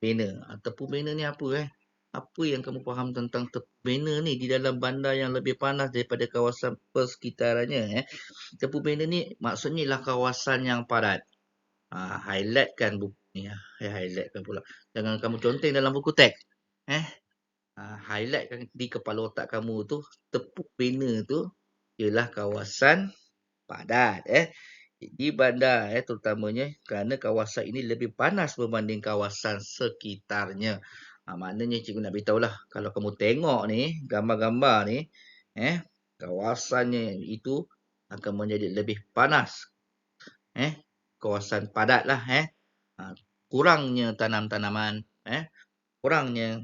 Bena. Tepu Bena ni apa Apa yang kamu faham tentang Tepu Bena ni di dalam bandar yang lebih panas daripada kawasan persekitarannya Tepu Bena ni maksudnya ialah kawasan yang padat. Highlightkan buku ni highlightkan pula. Jangan kamu conteng dalam buku teks. Highlightkan di kepala otak kamu tu, Tepuk Bena tu ialah kawasan padat di bandar terutamanya kerana kawasan ini lebih panas berbanding kawasan sekitarnya. Maknanya cikgu nak beritahu lah, kalau kamu tengok ni gambar-gambar ni kawasannya itu akan menjadi lebih panas. Kawasan padat lah kurangnya tanam-tanaman kurangnya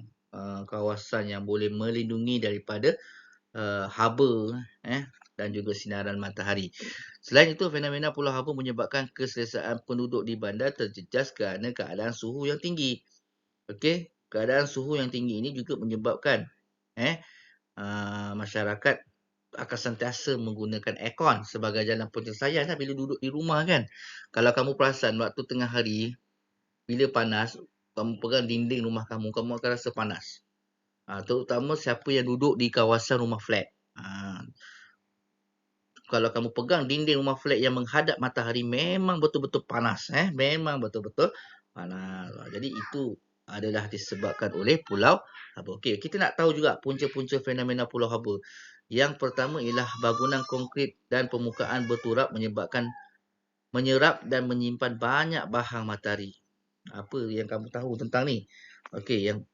kawasan yang boleh melindungi daripada haba dan juga sinaran matahari. Selain itu, fenomena Pulau Habur menyebabkan keselesaan penduduk di bandar terjejas kerana keadaan suhu yang tinggi. Okey, keadaan suhu yang tinggi ini juga menyebabkan masyarakat akan sentiasa menggunakan aircon sebagai jalan penyelesaian bila duduk di rumah kan. Kalau kamu perasan waktu tengah hari, bila panas, kamu pegang dinding rumah kamu, kamu akan rasa panas. Terutama siapa yang duduk di kawasan rumah flat. Kalau kamu pegang dinding rumah flat yang menghadap matahari, memang betul-betul panas. Memang betul-betul panas. Jadi itu adalah disebabkan oleh Pulau Habur. Okey, kita nak tahu juga punca-punca fenomena Pulau Habur. Yang pertama ialah bangunan konkrit dan permukaan berturap menyebabkan menyerap dan menyimpan banyak bahang matahari. Apa yang kamu tahu tentang ni? Okey, yang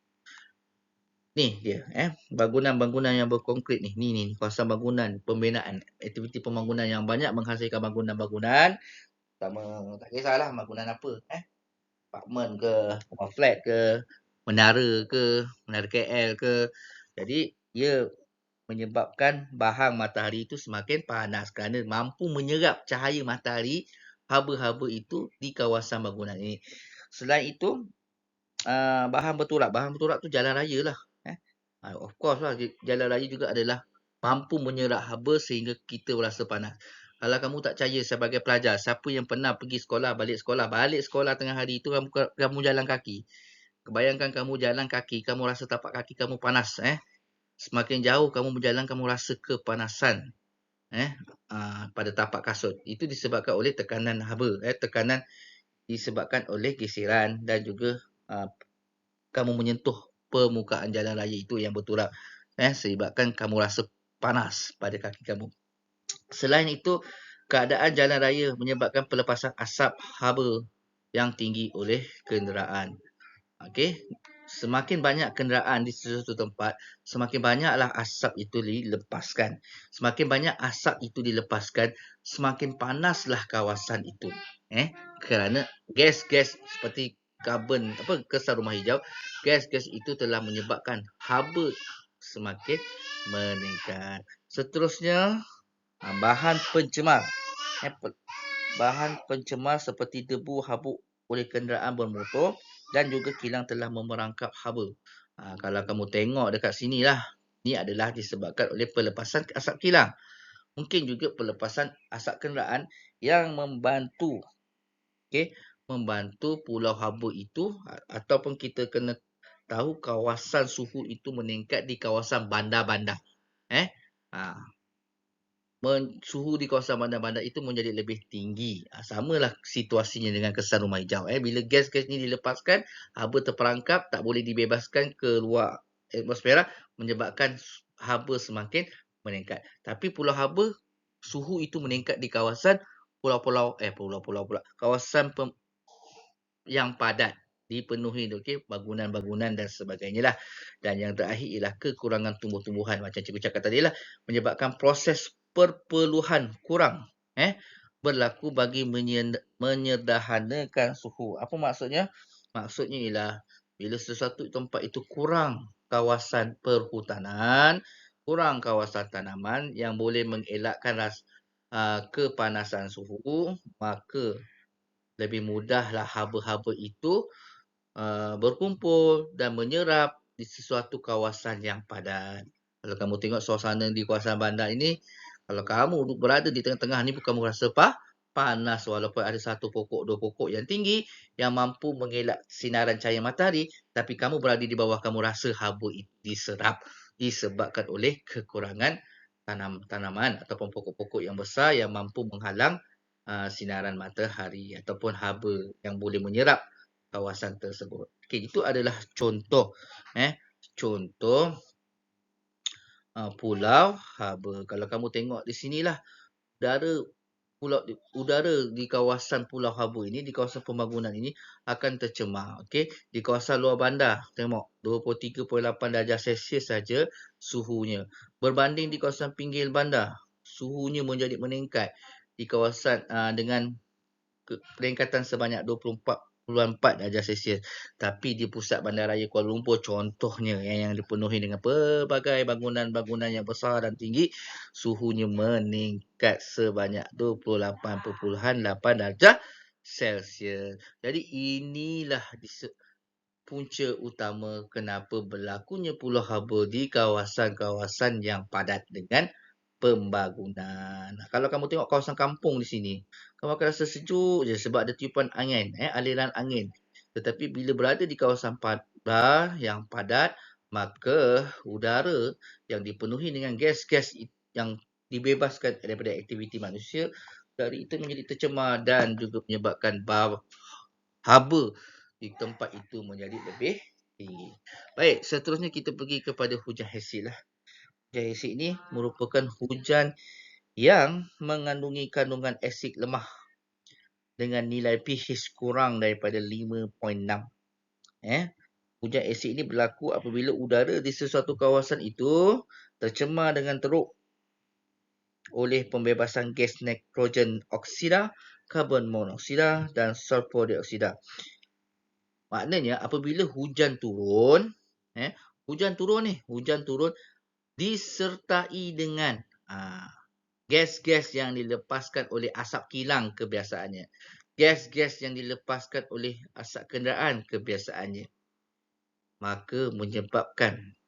ni dia bangunan-bangunan yang berkonkrit ni. Ni kawasan bangunan pembinaan, aktiviti pembangunan yang banyak menghasilkan bangunan-bangunan. Pertama, tak kisahlah bangunan apa apartmen ke, rumah flat ke, menara KL ke. Jadi ia menyebabkan bahang matahari itu semakin panas kerana mampu menyerap cahaya matahari haba-haba itu di kawasan bangunan ini. Selain itu, bahan berturak. Bahan berturak tu jalan raya lah. Of course lah, jalan raya juga adalah mampu menyerap haba sehingga kita berasa panas. Kalau kamu tak percaya sebagai pelajar, siapa yang pernah pergi sekolah, balik sekolah tengah hari itu kamu jalan kaki. Bayangkan kamu jalan kaki, kamu rasa tapak kaki kamu panas. Semakin jauh kamu berjalan, kamu rasa kepanasan pada tapak kasut. Itu disebabkan oleh tekanan haba. Tekanan disebabkan oleh geseran dan juga kamu menyentuh permukaan jalan raya itu yang berturap. Sebabkan kamu rasa panas pada kaki kamu. Selain itu, keadaan jalan raya menyebabkan pelepasan asap haba yang tinggi oleh kenderaan. Okey, semakin banyak kenderaan di sesuatu tempat, semakin banyaklah asap itu dilepaskan. Semakin banyak asap itu dilepaskan, semakin panaslah kawasan itu. Kerana gas-gas seperti karbon kesan rumah hijau, gas-gas itu telah menyebabkan haba semakin meningkat. Seterusnya, bahan pencemar. Bahan pencemar seperti debu habuk oleh kenderaan bermotor dan juga kilang telah memerangkap haba. Kalau kamu tengok dekat sini lah, ni adalah disebabkan oleh pelepasan asap kilang. Mungkin juga pelepasan asap kenderaan yang membantu membantu Pulau Habur itu, ataupun kita kena tahu kawasan suhu itu meningkat di kawasan bandar-bandar. Suhu di kawasan bandar-bandar itu menjadi lebih tinggi. Samalah situasinya dengan kesan rumah hijau. Bila gas-gas ni dilepaskan, haba terperangkap, tak boleh dibebaskan ke luar atmosfera, menyebabkan haba semakin meningkat. Tapi Pulau Habur, suhu itu meningkat di kawasan pulau-pulau pula. Kawasan yang padat dipenuhi bangunan-bangunan dan sebagainya lah. Dan yang terakhir ialah kekurangan tumbuh-tumbuhan. Macam cikgu cakap tadi lah, menyebabkan proses perpeluhan kurang berlaku bagi menyederhanakan suhu. Apa maksudnya? Maksudnya ialah bila sesuatu tempat itu kurang kawasan perhutanan, kurang kawasan tanaman yang boleh mengelakkan kepanasan suhu, maka lebih mudahlah haba-haba itu berkumpul dan menyerap di sesuatu kawasan yang padat. Kalau kamu tengok suasana di kawasan bandar ini, kalau kamu berada di tengah-tengah ni bukan merasa panas walaupun ada satu pokok, dua pokok yang tinggi yang mampu mengelak sinaran cahaya matahari, tapi kamu berada di bawah, kamu rasa haba itu diserap disebabkan oleh kekurangan tanaman ataupun pokok-pokok yang besar yang mampu menghalang sinaran matahari ataupun haba yang boleh menyerap kawasan tersebut. Okey, itu adalah contoh contoh pulau haba. Kalau kamu tengok di sinilah udara udara di kawasan Pulau Haba ini, di kawasan pembangunan ini akan tercemar. Okey, di kawasan luar bandar, tengok 23.8 darjah Celsius saja suhunya. Berbanding di kawasan pinggir bandar, suhunya meningkat di kawasan dengan peningkatan sebanyak 24.4 darjah Celsius. Tapi di pusat bandaraya Kuala Lumpur contohnya yang dipenuhi dengan pelbagai bangunan-bangunan yang besar dan tinggi, suhunya meningkat sebanyak 28.8 darjah Celsius. Jadi inilah punca utama kenapa berlakunya pulau haba di kawasan-kawasan yang padat dengan pembangunan. Kalau kamu tengok kawasan kampung di sini, kamu akan rasa sejuk je sebab ada tiupan angin, aliran angin. Tetapi bila berada di kawasan padat yang padat, maka udara yang dipenuhi dengan gas-gas yang dibebaskan daripada aktiviti manusia, dari itu menjadi tercemar dan juga menyebabkan haba di tempat itu menjadi lebih tinggi. Baik, seterusnya kita pergi kepada hujan asid lah. Hujan asid ini merupakan hujan yang mengandungi kandungan asid lemah dengan nilai pH kurang daripada 5.6. Hujan asid ini berlaku apabila udara di sesuatu kawasan itu tercemar dengan teruk oleh pembebasan gas nitrogen oksida, karbon monoksida dan sulfur dioksida. Maknanya apabila hujan turun, hujan turun disertai dengan gas-gas yang dilepaskan oleh asap kilang kebiasaannya. Gas-gas yang dilepaskan oleh asap kenderaan kebiasaannya. Maka menyebabkan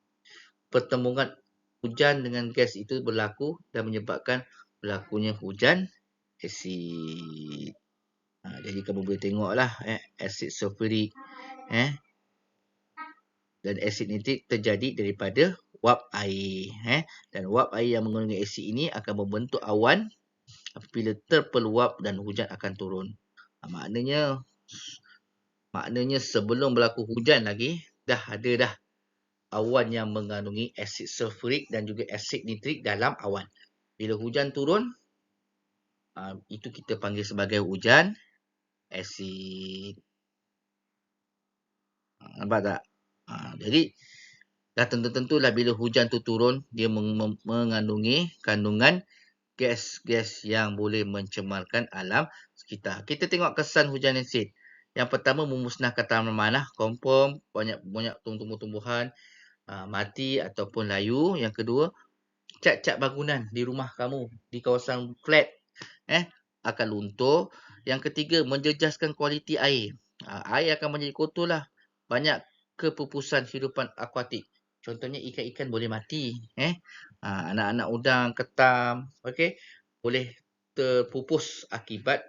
pertemuan hujan dengan gas itu berlaku dan menyebabkan berlakunya hujan asid. Jadi kamu boleh tengoklah asid sulfurik dan asid nitrik terjadi daripada wap air. Dan wap air yang mengandungi asid ini akan membentuk awan apabila terpeluap dan hujan akan turun. Maknanya sebelum berlaku hujan lagi, dah ada awan yang mengandungi asid sulfurik dan juga asid nitrik dalam awan. Bila hujan turun, itu kita panggil sebagai hujan asid. Nampak tak? Jadi, dah tentu-tentulah bila hujan tu turun, dia mengandungi kandungan gas-gas yang boleh mencemarkan alam sekitar. Kita tengok kesan hujan asid. Yang pertama, memusnahkan tanaman, confirm banyak tumbuh-tumbuhan mati ataupun layu. Yang kedua, cat-cat bangunan di rumah kamu, di kawasan flat akan luntur. Yang ketiga, menjejaskan kualiti air. Air akan menjadi kotor lah. Banyak kepupusan hidupan akuatik. Contohnya ikan-ikan boleh mati. Anak-anak udang, ketam, boleh terpupus akibat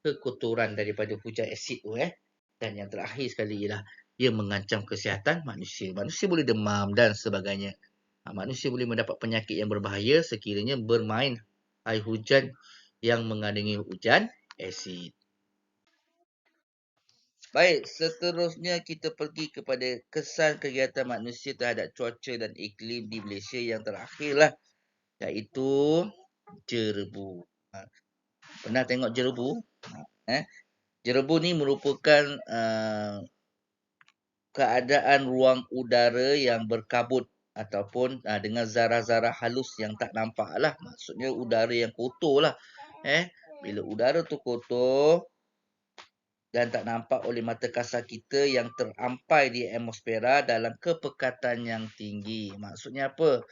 kekotoran daripada hujan asid tu. Dan yang terakhir sekali ialah ia mengancam kesihatan manusia. Manusia boleh demam dan sebagainya. Manusia boleh mendapat penyakit yang berbahaya sekiranya bermain air hujan yang mengandungi hujan asid. Baik, seterusnya kita pergi kepada kesan kegiatan manusia terhadap cuaca dan iklim di Malaysia yang terakhirlah, iaitu jerebu. Pernah tengok jerebu? Jerebu ni merupakan keadaan ruang udara yang berkabut ataupun dengan zarah-zarah halus yang tak nampak lah. Maksudnya udara yang kotor lah. Bila udara tu kotor dan tak nampak oleh mata kasar kita yang terampai di atmosfera dalam kepekatan yang tinggi. Maksudnya apa?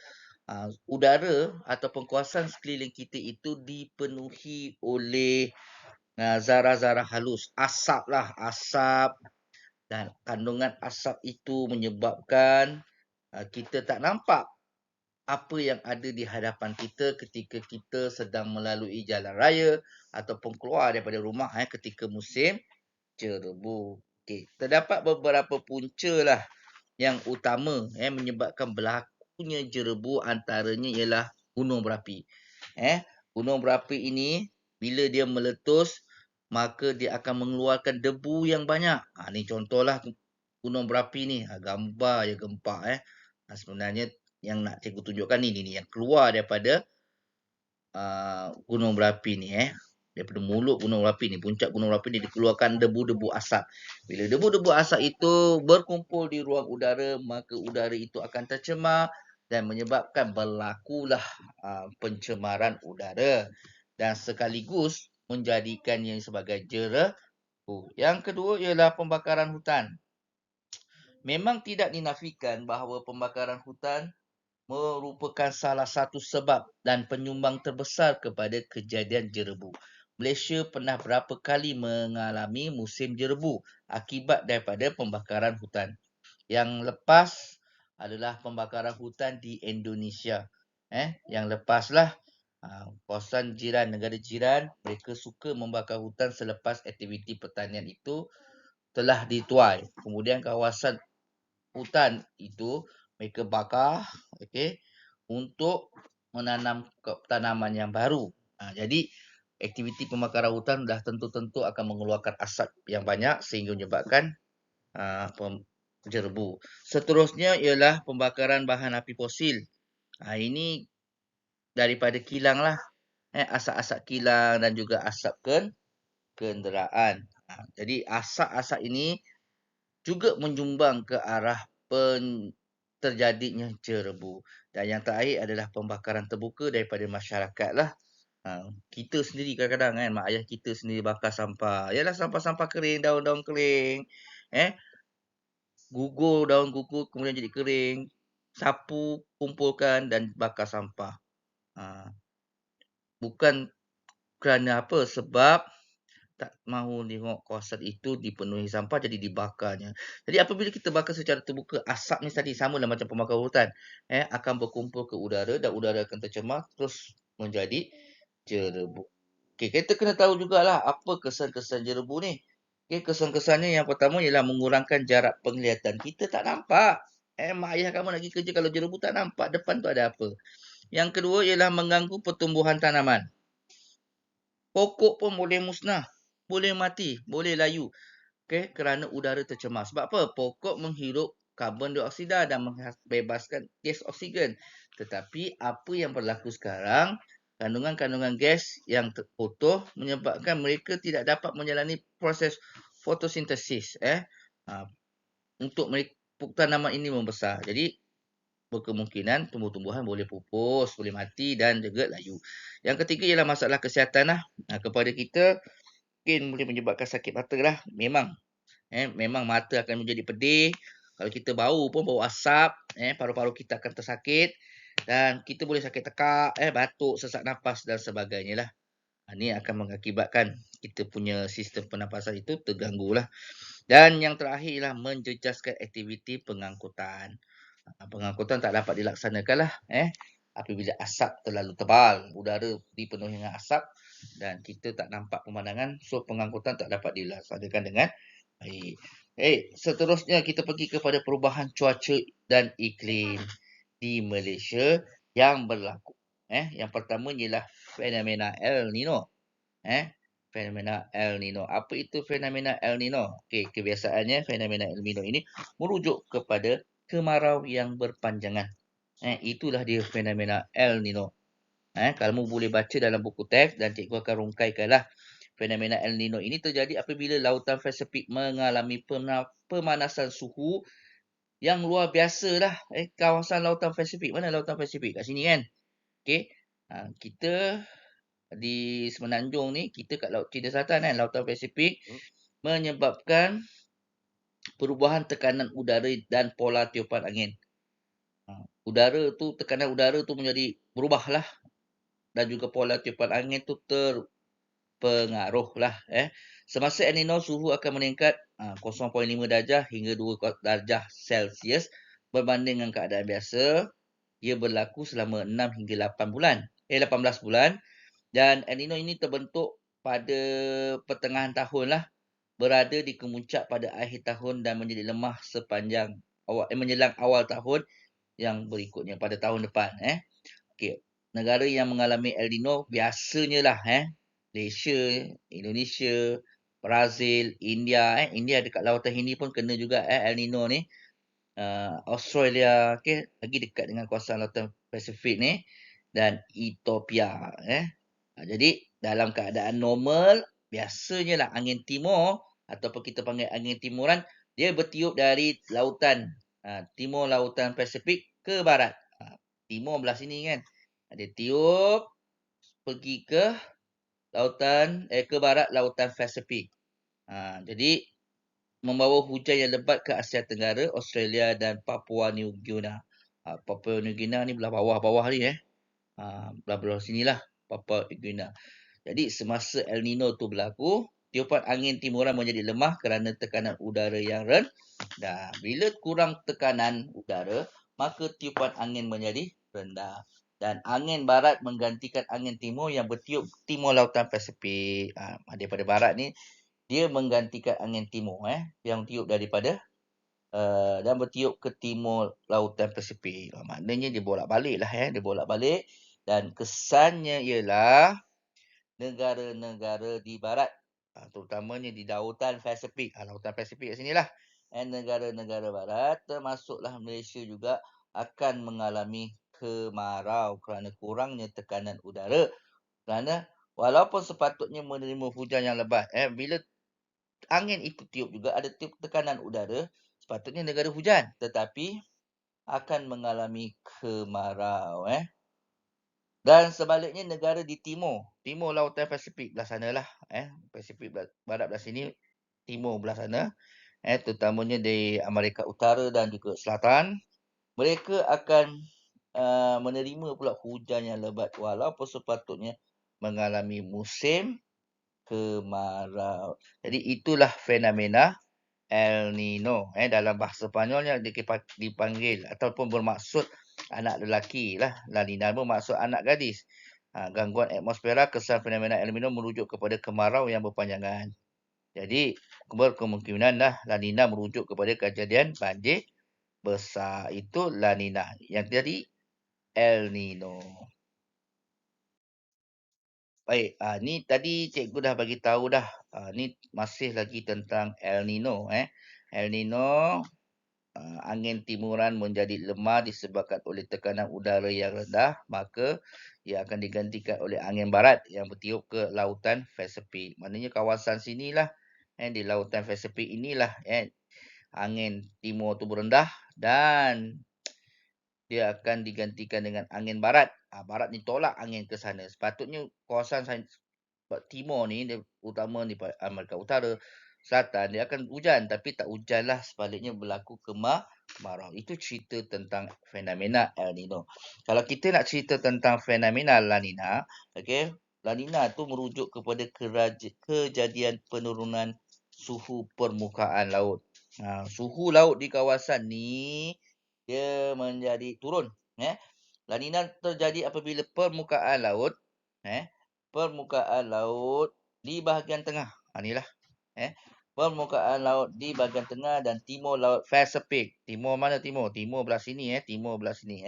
udara ataupun kawasan sekeliling kita itu dipenuhi oleh zarah-zarah halus. Asap lah, asap, dan kandungan asap itu menyebabkan kita tak nampak apa yang ada di hadapan kita ketika kita sedang melalui jalan raya ataupun keluar daripada rumah ketika musim jerebu. Okey, terdapat beberapa punca lah yang utama menyebabkan berlakunya jerebu, antaranya ialah gunung berapi. Gunung berapi ini bila dia meletus, maka dia akan mengeluarkan debu yang banyak. Ni contohlah gunung berapi ni, gambar je gempak sebenarnya yang nak cikgu tunjukkan ni yang keluar daripada gunung berapi ni daripada mulut gunung berapi ni, puncak gunung berapi ni dikeluarkan debu-debu asap. Bila debu-debu asap itu berkumpul di ruang udara, maka udara itu akan tercemar dan menyebabkan berlakulah pencemaran udara dan sekaligus menjadikannya sebagai jerebu. Yang kedua ialah pembakaran hutan. Memang tidak dinafikan bahawa pembakaran hutan merupakan salah satu sebab dan penyumbang terbesar kepada kejadian jerebu. Malaysia pernah berapa kali mengalami musim jerebu akibat daripada pembakaran hutan. Yang lepas adalah pembakaran hutan di Indonesia. Yang lepaslah kawasan jiran, negara jiran, mereka suka membakar hutan selepas aktiviti pertanian itu telah dituai. Kemudian kawasan hutan itu mereka bakar untuk menanam tanaman yang baru. Jadi aktiviti pembakaran hutan dah tentu-tentu akan mengeluarkan asap yang banyak sehingga menyebabkan jerebu. Seterusnya ialah pembakaran bahan api fosil. Ini daripada kilang lah. Asap-asap kilang dan juga asap kenderaan. Jadi asap-asap ini juga menyumbang ke arah terjadinya jerebu. Dan yang terakhir adalah pembakaran terbuka daripada masyarakat lah. Kita sendiri kadang-kadang mak ayah kita sendiri bakar sampah. Yalah sampah-sampah kering, daun-daun kering. Gugur, daun gugur kemudian jadi kering. Sapu, kumpulkan dan bakar sampah. Bukan kerana apa? Sebab tak mahu tengok kawasan itu dipenuhi sampah jadi dibakarnya. Jadi apabila kita bakar secara terbuka, asap ni tadi sama lah macam pembakaran hutan. Akan berkumpul ke udara dan udara akan tercemar terus menjadi jerebu. Okey, kita kena tahu jugalah apa kesan-kesan jerebu ni. Okey, kesan-kesannya yang pertama ialah mengurangkan jarak penglihatan. Kita tak nampak. Mak ayah kamu nak pergi kerja kalau jerebu tak nampak depan tu ada apa. Yang kedua ialah mengganggu pertumbuhan tanaman. Pokok pun boleh musnah, boleh mati, boleh layu. Kerana udara tercemar. Sebab apa? Pokok menghirup karbon dioksida dan membebaskan gas oksigen. Tetapi apa yang berlaku sekarang, kandungan-kandungan gas yang terkotor menyebabkan mereka tidak dapat menjalani proses fotosintesis untuk tanaman ini membesar. Jadi berkemungkinan tumbuh-tumbuhan boleh pupus, boleh mati dan juga layu. Yang ketiga ialah masalah kesihatan lah. Kepada kita mungkin boleh menyebabkan sakit mata lah. Memang mata akan menjadi pedih. Kalau kita bau pun bau asap, paru-paru kita akan tersakit dan kita boleh sakit tekak, batuk, sesak nafas dan sebagainya lah. Ini akan mengakibatkan kita punya sistem pernafasan itu terganggu lah. Dan yang terakhir ialah menjejaskan aktiviti pengangkutan. Pengangkutan tak dapat dilaksanakan lah apabila asap terlalu tebal, udara dipenuhi dengan asap dan kita tak nampak pemandangan, so pengangkutan tak dapat dilaksanakan dengan baik. Seterusnya kita pergi kepada perubahan cuaca dan iklim di Malaysia yang berlaku. Yang pertama ialah fenomena El Nino. Fenomena El Nino. Apa itu fenomena El Nino? Kebiasaannya fenomena El Nino ini merujuk kepada kemarau yang berpanjangan. Itulah dia fenomena El Nino. Kamu boleh baca dalam buku teks dan cikgu akan rungkaikanlah. Fenomena El Nino ini terjadi apabila lautan Pasifik mengalami pemanasan suhu yang luar biasa lah. Kawasan lautan Pasifik. Mana lautan Pasifik? Kat sini kan? Kita di Semenanjung ni, kita kat Laut Cina Selatan kan, lautan Pasifik menyebabkan perubahan tekanan udara dan pola tiupan angin. tekanan udara tu menjadi berubahlah dan juga pola tiupan angin tu terpengaruhlah. Semasa El Nino suhu akan meningkat 0.5 darjah hingga 2 darjah Celsius berbanding dengan keadaan biasa. Ia berlaku selama 6 hingga 18 bulan dan El Nino ini terbentuk pada pertengahan tahun lah, berada di kemuncak pada akhir tahun dan menjadi lemah sepanjang menjelang awal tahun yang berikutnya pada tahun depan. Okey, negara yang mengalami El Nino biasanya lah Malaysia, Indonesia, Brazil, India. India dekat lautan Hindi pun kena juga El Nino ni. Australia, okey, lagi dekat dengan kawasan lautan Pasifik ni, dan Ethiopia. Jadi dalam keadaan normal, biasanya lah angin timur ataupun kita panggil angin timuran, dia bertiup dari lautan timur lautan Pasifik ke barat. Timur belah sini kan. Dia tiup pergi ke ke barat lautan Pasifik. Jadi membawa hujan yang lebat ke Asia Tenggara, Australia dan Papua New Guinea. Papua New Guinea ni belah bawah-bawah ni belah sinilah Papua New Guinea. Jadi semasa El Nino tu berlaku, tiupan angin timuran menjadi lemah kerana tekanan udara yang rendah. Bila kurang tekanan udara, maka tiupan angin menjadi rendah. Dan angin barat menggantikan angin timur yang bertiup timur lautan Pasifik. Daripada barat ni, dia menggantikan angin timur yang tiup daripada dan bertiup ke timur lautan Pasifik. Maknanya dia bolak-balik lah dia bolak-balik. Dan kesannya ialah negara-negara di barat, terutamanya di lautan Pasifik. Lautan Pasifik kat sinilah. Negara-negara barat termasuklah Malaysia juga akan mengalami kemarau kerana kurangnya tekanan udara. Kerana walaupun sepatutnya menerima hujan yang lebat, bila angin ikut tiup juga, ada tiup tekanan udara, sepatutnya negara hujan, tetapi akan mengalami kemarau. Dan sebaliknya negara di timur lautan Pasifik belah sanalah, Pasifik barat belah sini, timur belah sana, terutamanya di Amerika Utara dan juga Selatan, mereka akan menerima pula hujan yang lebat walaupun sepatutnya mengalami musim kemarau. Jadi itulah fenomena El Nino. Dalam bahasa Sepanyolnya dipanggil ataupun bermaksud anak lelaki lah. La Nina bermaksud anak gadis. Gangguan atmosfera, kesan fenomena El Nino merujuk kepada kemarau yang berpanjangan. Jadi berkemungkinan lah La Nina merujuk kepada kejadian banjir besar. Itu La Nina. Yang jadi El Nino. Baik, ni tadi cikgu dah bagi tahu dah. Ni masih lagi tentang El Nino. El Nino, angin timuran menjadi lemah disebabkan oleh tekanan udara yang rendah, maka ia akan digantikan oleh angin barat yang bertiup ke lautan Pasifik. Maknanya kawasan sinilah, di lautan Pasifik inilah angin timur tu berendah dan dia akan digantikan dengan angin barat. Barat ni tolak angin ke sana. Sepatutnya kawasan timur ni, dia utama di Amerika Utara, Selatan, dia akan hujan. Tapi tak hujanlah, sebaliknya berlaku kemarau. Itu cerita tentang fenomena El Nino. Kalau kita nak cerita tentang fenomena La Nina, La Nina tu merujuk kepada kejadian penurunan suhu permukaan laut. Suhu laut di kawasan ni dia menjadi turun. La Nina terjadi apabila permukaan laut di bahagian tengah. Inilah. Permukaan laut di bahagian tengah dan timur laut Pasifik. Timur mana timur? Timur belah sini. Timur belah sini.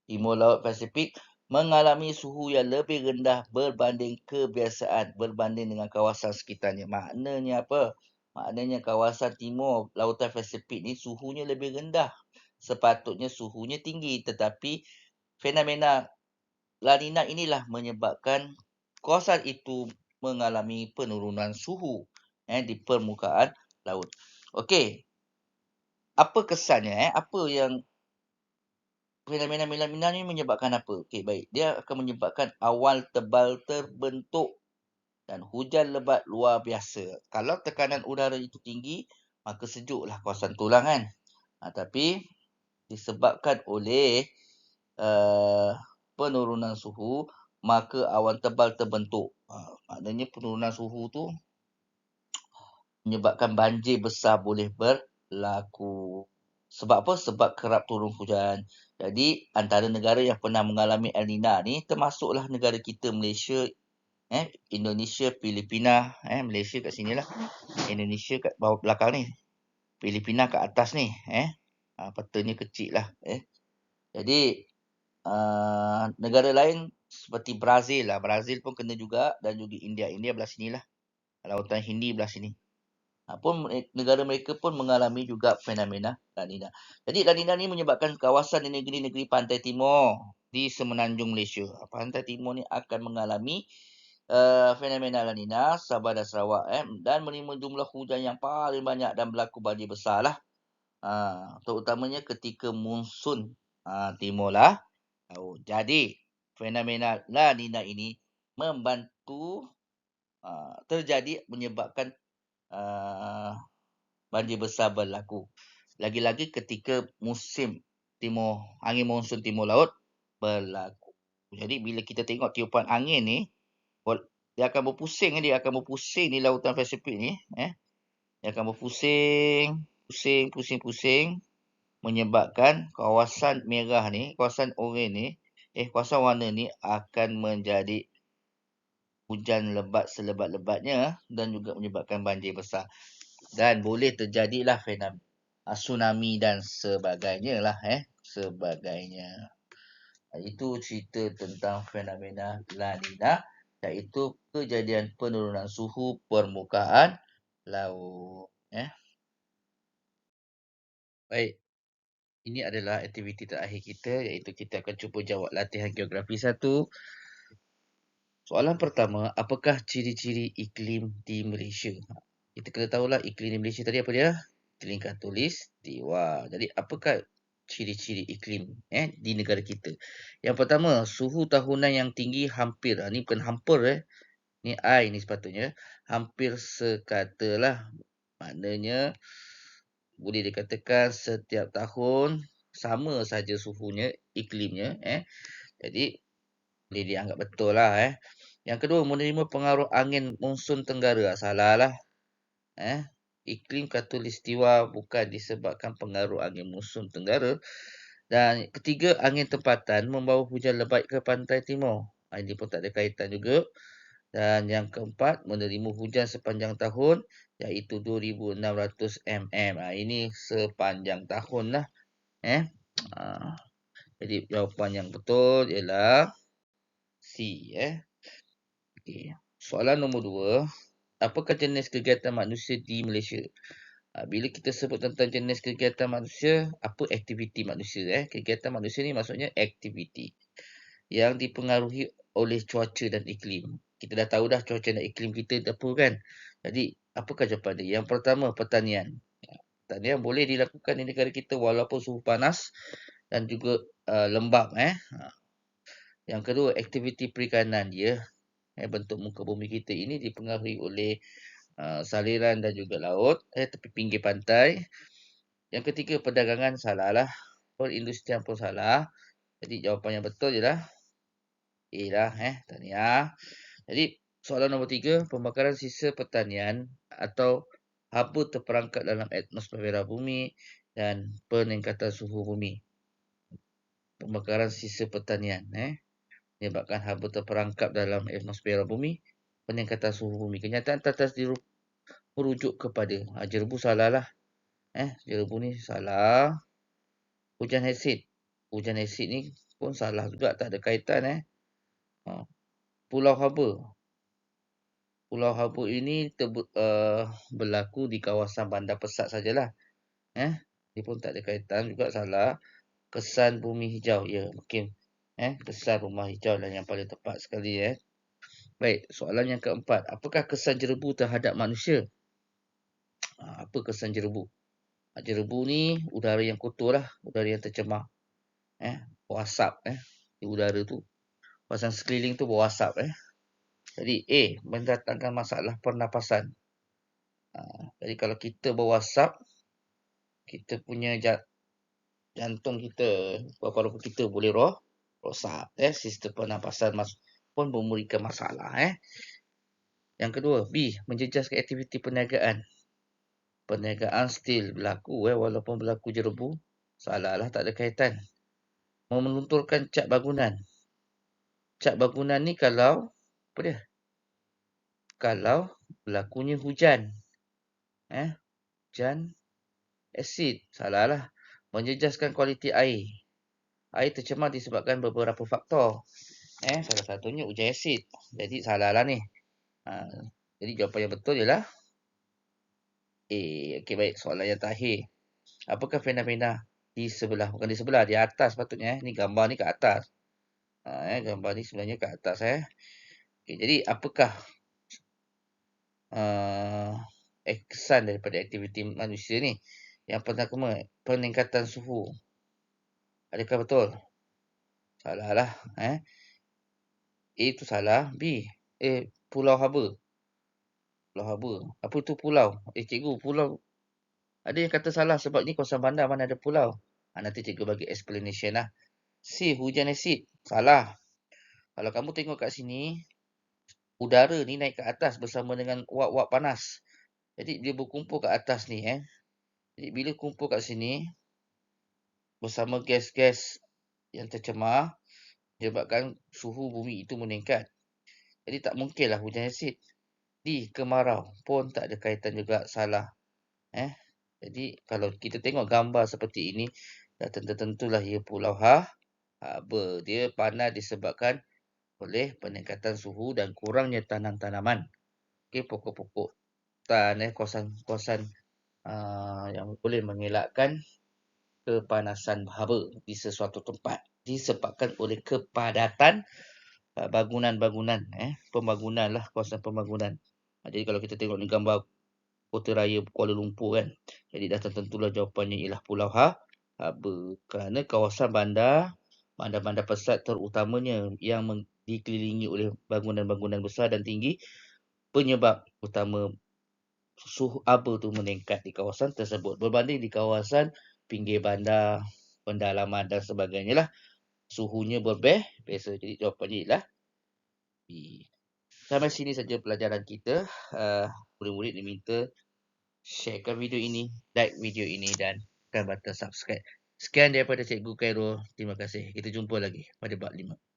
Timur laut Pasifik mengalami suhu yang lebih rendah berbanding kebiasaan, berbanding dengan kawasan sekitarnya. Maknanya apa? Maknanya kawasan timur lautan Pasifik ni suhunya lebih rendah. Sepatutnya suhunya tinggi, tetapi fenomena La Nina inilah menyebabkan kawasan itu mengalami penurunan suhu di permukaan laut. Okey. Apa kesannya? Apa yang fenomena ni menyebabkan apa? Okey, baik. Dia akan menyebabkan awan tebal terbentuk dan hujan lebat luar biasa. Kalau tekanan udara itu tinggi, maka sejuklah kawasan tu lah kan. Tapi disebabkan oleh penurunan suhu, maka awan tebal terbentuk. Maknanya penurunan suhu tu menyebabkan banjir besar boleh berlaku. Sebab apa? Sebab kerap turun hujan. Jadi antara negara yang pernah mengalami El Nino ni termasuklah negara kita, Malaysia, Indonesia, Filipina, Malaysia kat sini lah. Indonesia kat bawah belakang ni. Filipina kat atas ni, petanya kecil lah. Jadi negara lain seperti Brazil lah. Brazil pun kena juga, dan juga India. India belah sini lah. Lautan Hindi belah sini. Pun negara mereka pun mengalami juga fenomena La Nina. Jadi La Nina ni menyebabkan kawasan di negeri-negeri pantai timur di semenanjung Malaysia. Pantai timur ni akan mengalami fenomena La Nina, Sabah dan Sarawak, dan menerima jumlah hujan yang paling banyak dan berlaku banjir besar lah. Terutamanya ketika monsun timur lah. Jadi fenomena La Nina ini membantu terjadi, menyebabkan banjir besar berlaku. Lagi-lagi ketika musim angin monsun timur laut berlaku. Jadi bila kita tengok tiupan angin ni, dia akan berpusing di lautan Pasifik ni, dia akan berpusing, pusing, menyebabkan kawasan merah ni, kawasan oranye ni, kawasan warna ni akan menjadi hujan lebat selebat-lebatnya dan juga menyebabkan banjir besar. Dan boleh terjadilah fenomena tsunami dan sebagainya lah. Sebagainya. Itu cerita tentang fenomena La Nina, iaitu kejadian penurunan suhu permukaan laut. Baik. Ini adalah aktiviti terakhir kita, iaitu kita akan cuba jawab latihan geografi 1. Soalan pertama, apakah ciri-ciri iklim di Malaysia? Kita kena tahulah iklim di Malaysia tadi apa dia? Iklim khatulistiwa. Jadi apakah ciri-ciri iklim di negara kita? Yang pertama, suhu tahunan yang tinggi hampir. Ni bukan hampir. Ni I ni sepatutnya. Hampir sekata lah. Maknanya boleh dikatakan setiap tahun sama saja suhunya, iklimnya. Jadi boleh dianggap betul lah. Yang kedua, menerima pengaruh angin monsun tenggara. Salah lah. Iklim khatulistiwa bukan disebabkan pengaruh angin monsun tenggara. Dan ketiga, angin tempatan membawa hujan lebat ke pantai timur. Ini pun tak ada kaitan juga. Dan yang keempat, menerima hujan sepanjang tahun, iaitu 2,600 mm. Ini sepanjang tahun lah. Jadi jawapan yang betul ialah C. Okay. Soalan nombor 2. Apakah jenis kegiatan manusia di Malaysia? Bila kita sebut tentang jenis kegiatan manusia, apa aktiviti manusia? Kegiatan manusia ni maksudnya aktiviti yang dipengaruhi oleh cuaca dan iklim. Kita dah tahu dah cuaca dan iklim kita apa kan? Jadi, apakah jawapan dia? Yang pertama, pertanian. Pertanian boleh dilakukan di negara kita walaupun suhu panas dan juga lembap. Yang kedua, aktiviti perikanan dia. Bentuk muka bumi kita ini dipengaruhi oleh saliran dan juga laut, tepi pinggir pantai. Yang ketiga, perdagangan. Salah lah. Perindustrian pun salah. Jadi jawapan yang betul ialah A lah. Tahniah. Jadi soalan nombor 3, pembakaran sisa pertanian atau haba terperangkap dalam atmosfera bumi dan peningkatan suhu bumi. Pembakaran sisa pertanian menyebabkan haba terperangkap dalam atmosfera bumi, peningkatan suhu bumi. Kenyataan atas merujuk kepada jerebu salah lah. Jerebu ni salah. Hujan asid. Hujan asid ni pun salah juga, tak ada kaitan. Pulau haba. Pulau haba ini berlaku di kawasan Bandar Pesat sajalah. Dia pun tak ada kaitan juga, salah. Kesan bumi hijau. Ya, mungkin. Kesan rumah hijau lah yang paling tepat sekali. Baik, soalan yang keempat. Apakah kesan jerebu terhadap manusia? Apa kesan jerebu? Jerebu ni udara yang kotor lah. Udara yang tercemar. Bau asap. Di udara tu. Kawasan sekeliling tu bau asap. Jadi A, mendatangkan masalah pernafasan. Jadi kalau kita berwasap, kita punya jantung kita, paru-paru kita boleh rosak. Sistem pernafasan pun memberikan masalah. Yang kedua, B, menjejaskan aktiviti perniagaan. Perniagaan still berlaku walaupun berlaku jerebu. Salahlah, tak ada kaitan. Melunturkan cat bangunan. Cat bangunan ni kalau apa dia? Kalau berlakunya hujan. Hujan asid. Salahlah. Menjejaskan kualiti air. Air tercemar disebabkan beberapa faktor. Salah satunya hujan asid. Jadi salahlah ni. Jadi jawapan yang betul ialah A. Okey, baik. Soalan yang terakhir. Apakah fenomena di sebelah? Bukan di sebelah, di atas patutnya. Ni gambar ni kat atas. Gambar ni sebenarnya kat atas. Okay, jadi apakah kesan daripada aktiviti manusia ni? Yang pertama, peningkatan suhu. Adakah betul? Salah lah. A tu salah. B, pulau haba. Pulau haba. Apa tu pulau? Cikgu, pulau. Ada yang kata salah sebab ni kawasan bandar mana ada pulau. Nanti cikgu bagi explanation lah. C, hujan asid. Salah. Kalau kamu tengok kat sini, udara ni naik ke atas bersama dengan wap-wap panas. Jadi dia berkumpul kat atas ni. Jadi bila kumpul kat sini, bersama gas-gas yang tercemar, menyebabkan suhu bumi itu meningkat. Jadi tak mungkinlah hujan asid. D, kemarau pun tak ada kaitan juga, salah. Jadi kalau kita tengok gambar seperti ini, dah tentu-tentulah ia pulau haba. Dia panas disebabkan oleh peningkatan suhu dan kurangnya tanam-tanaman. Pokok-pokok hutan, kawasan-kawasan yang boleh mengelakkan kepanasan haba di sesuatu tempat disebabkan oleh kepadatan bangunan-bangunan, pembangunan lah, kawasan pembangunan. Jadi kalau kita tengok ni gambar Kota Raya Kuala Lumpur kan. Jadi dah tentulah jawapannya ialah Pulau Haba. Kerana kawasan bandar-bandar pesat terutamanya yang dikelilingi oleh bangunan-bangunan besar dan tinggi, penyebab utama suhu haba tu meningkat di kawasan tersebut berbanding di kawasan pinggir bandar, pendalaman dan sebagainya lah. Suhunya berbeza. Jadi jawapannya ialah B. Sampai sini saja pelajaran kita. Murid-murid diminta sharekan video ini, like video ini dan tekan button subscribe. Sekian daripada Cikgu Khairul. Terima kasih. Kita jumpa lagi pada bab 5.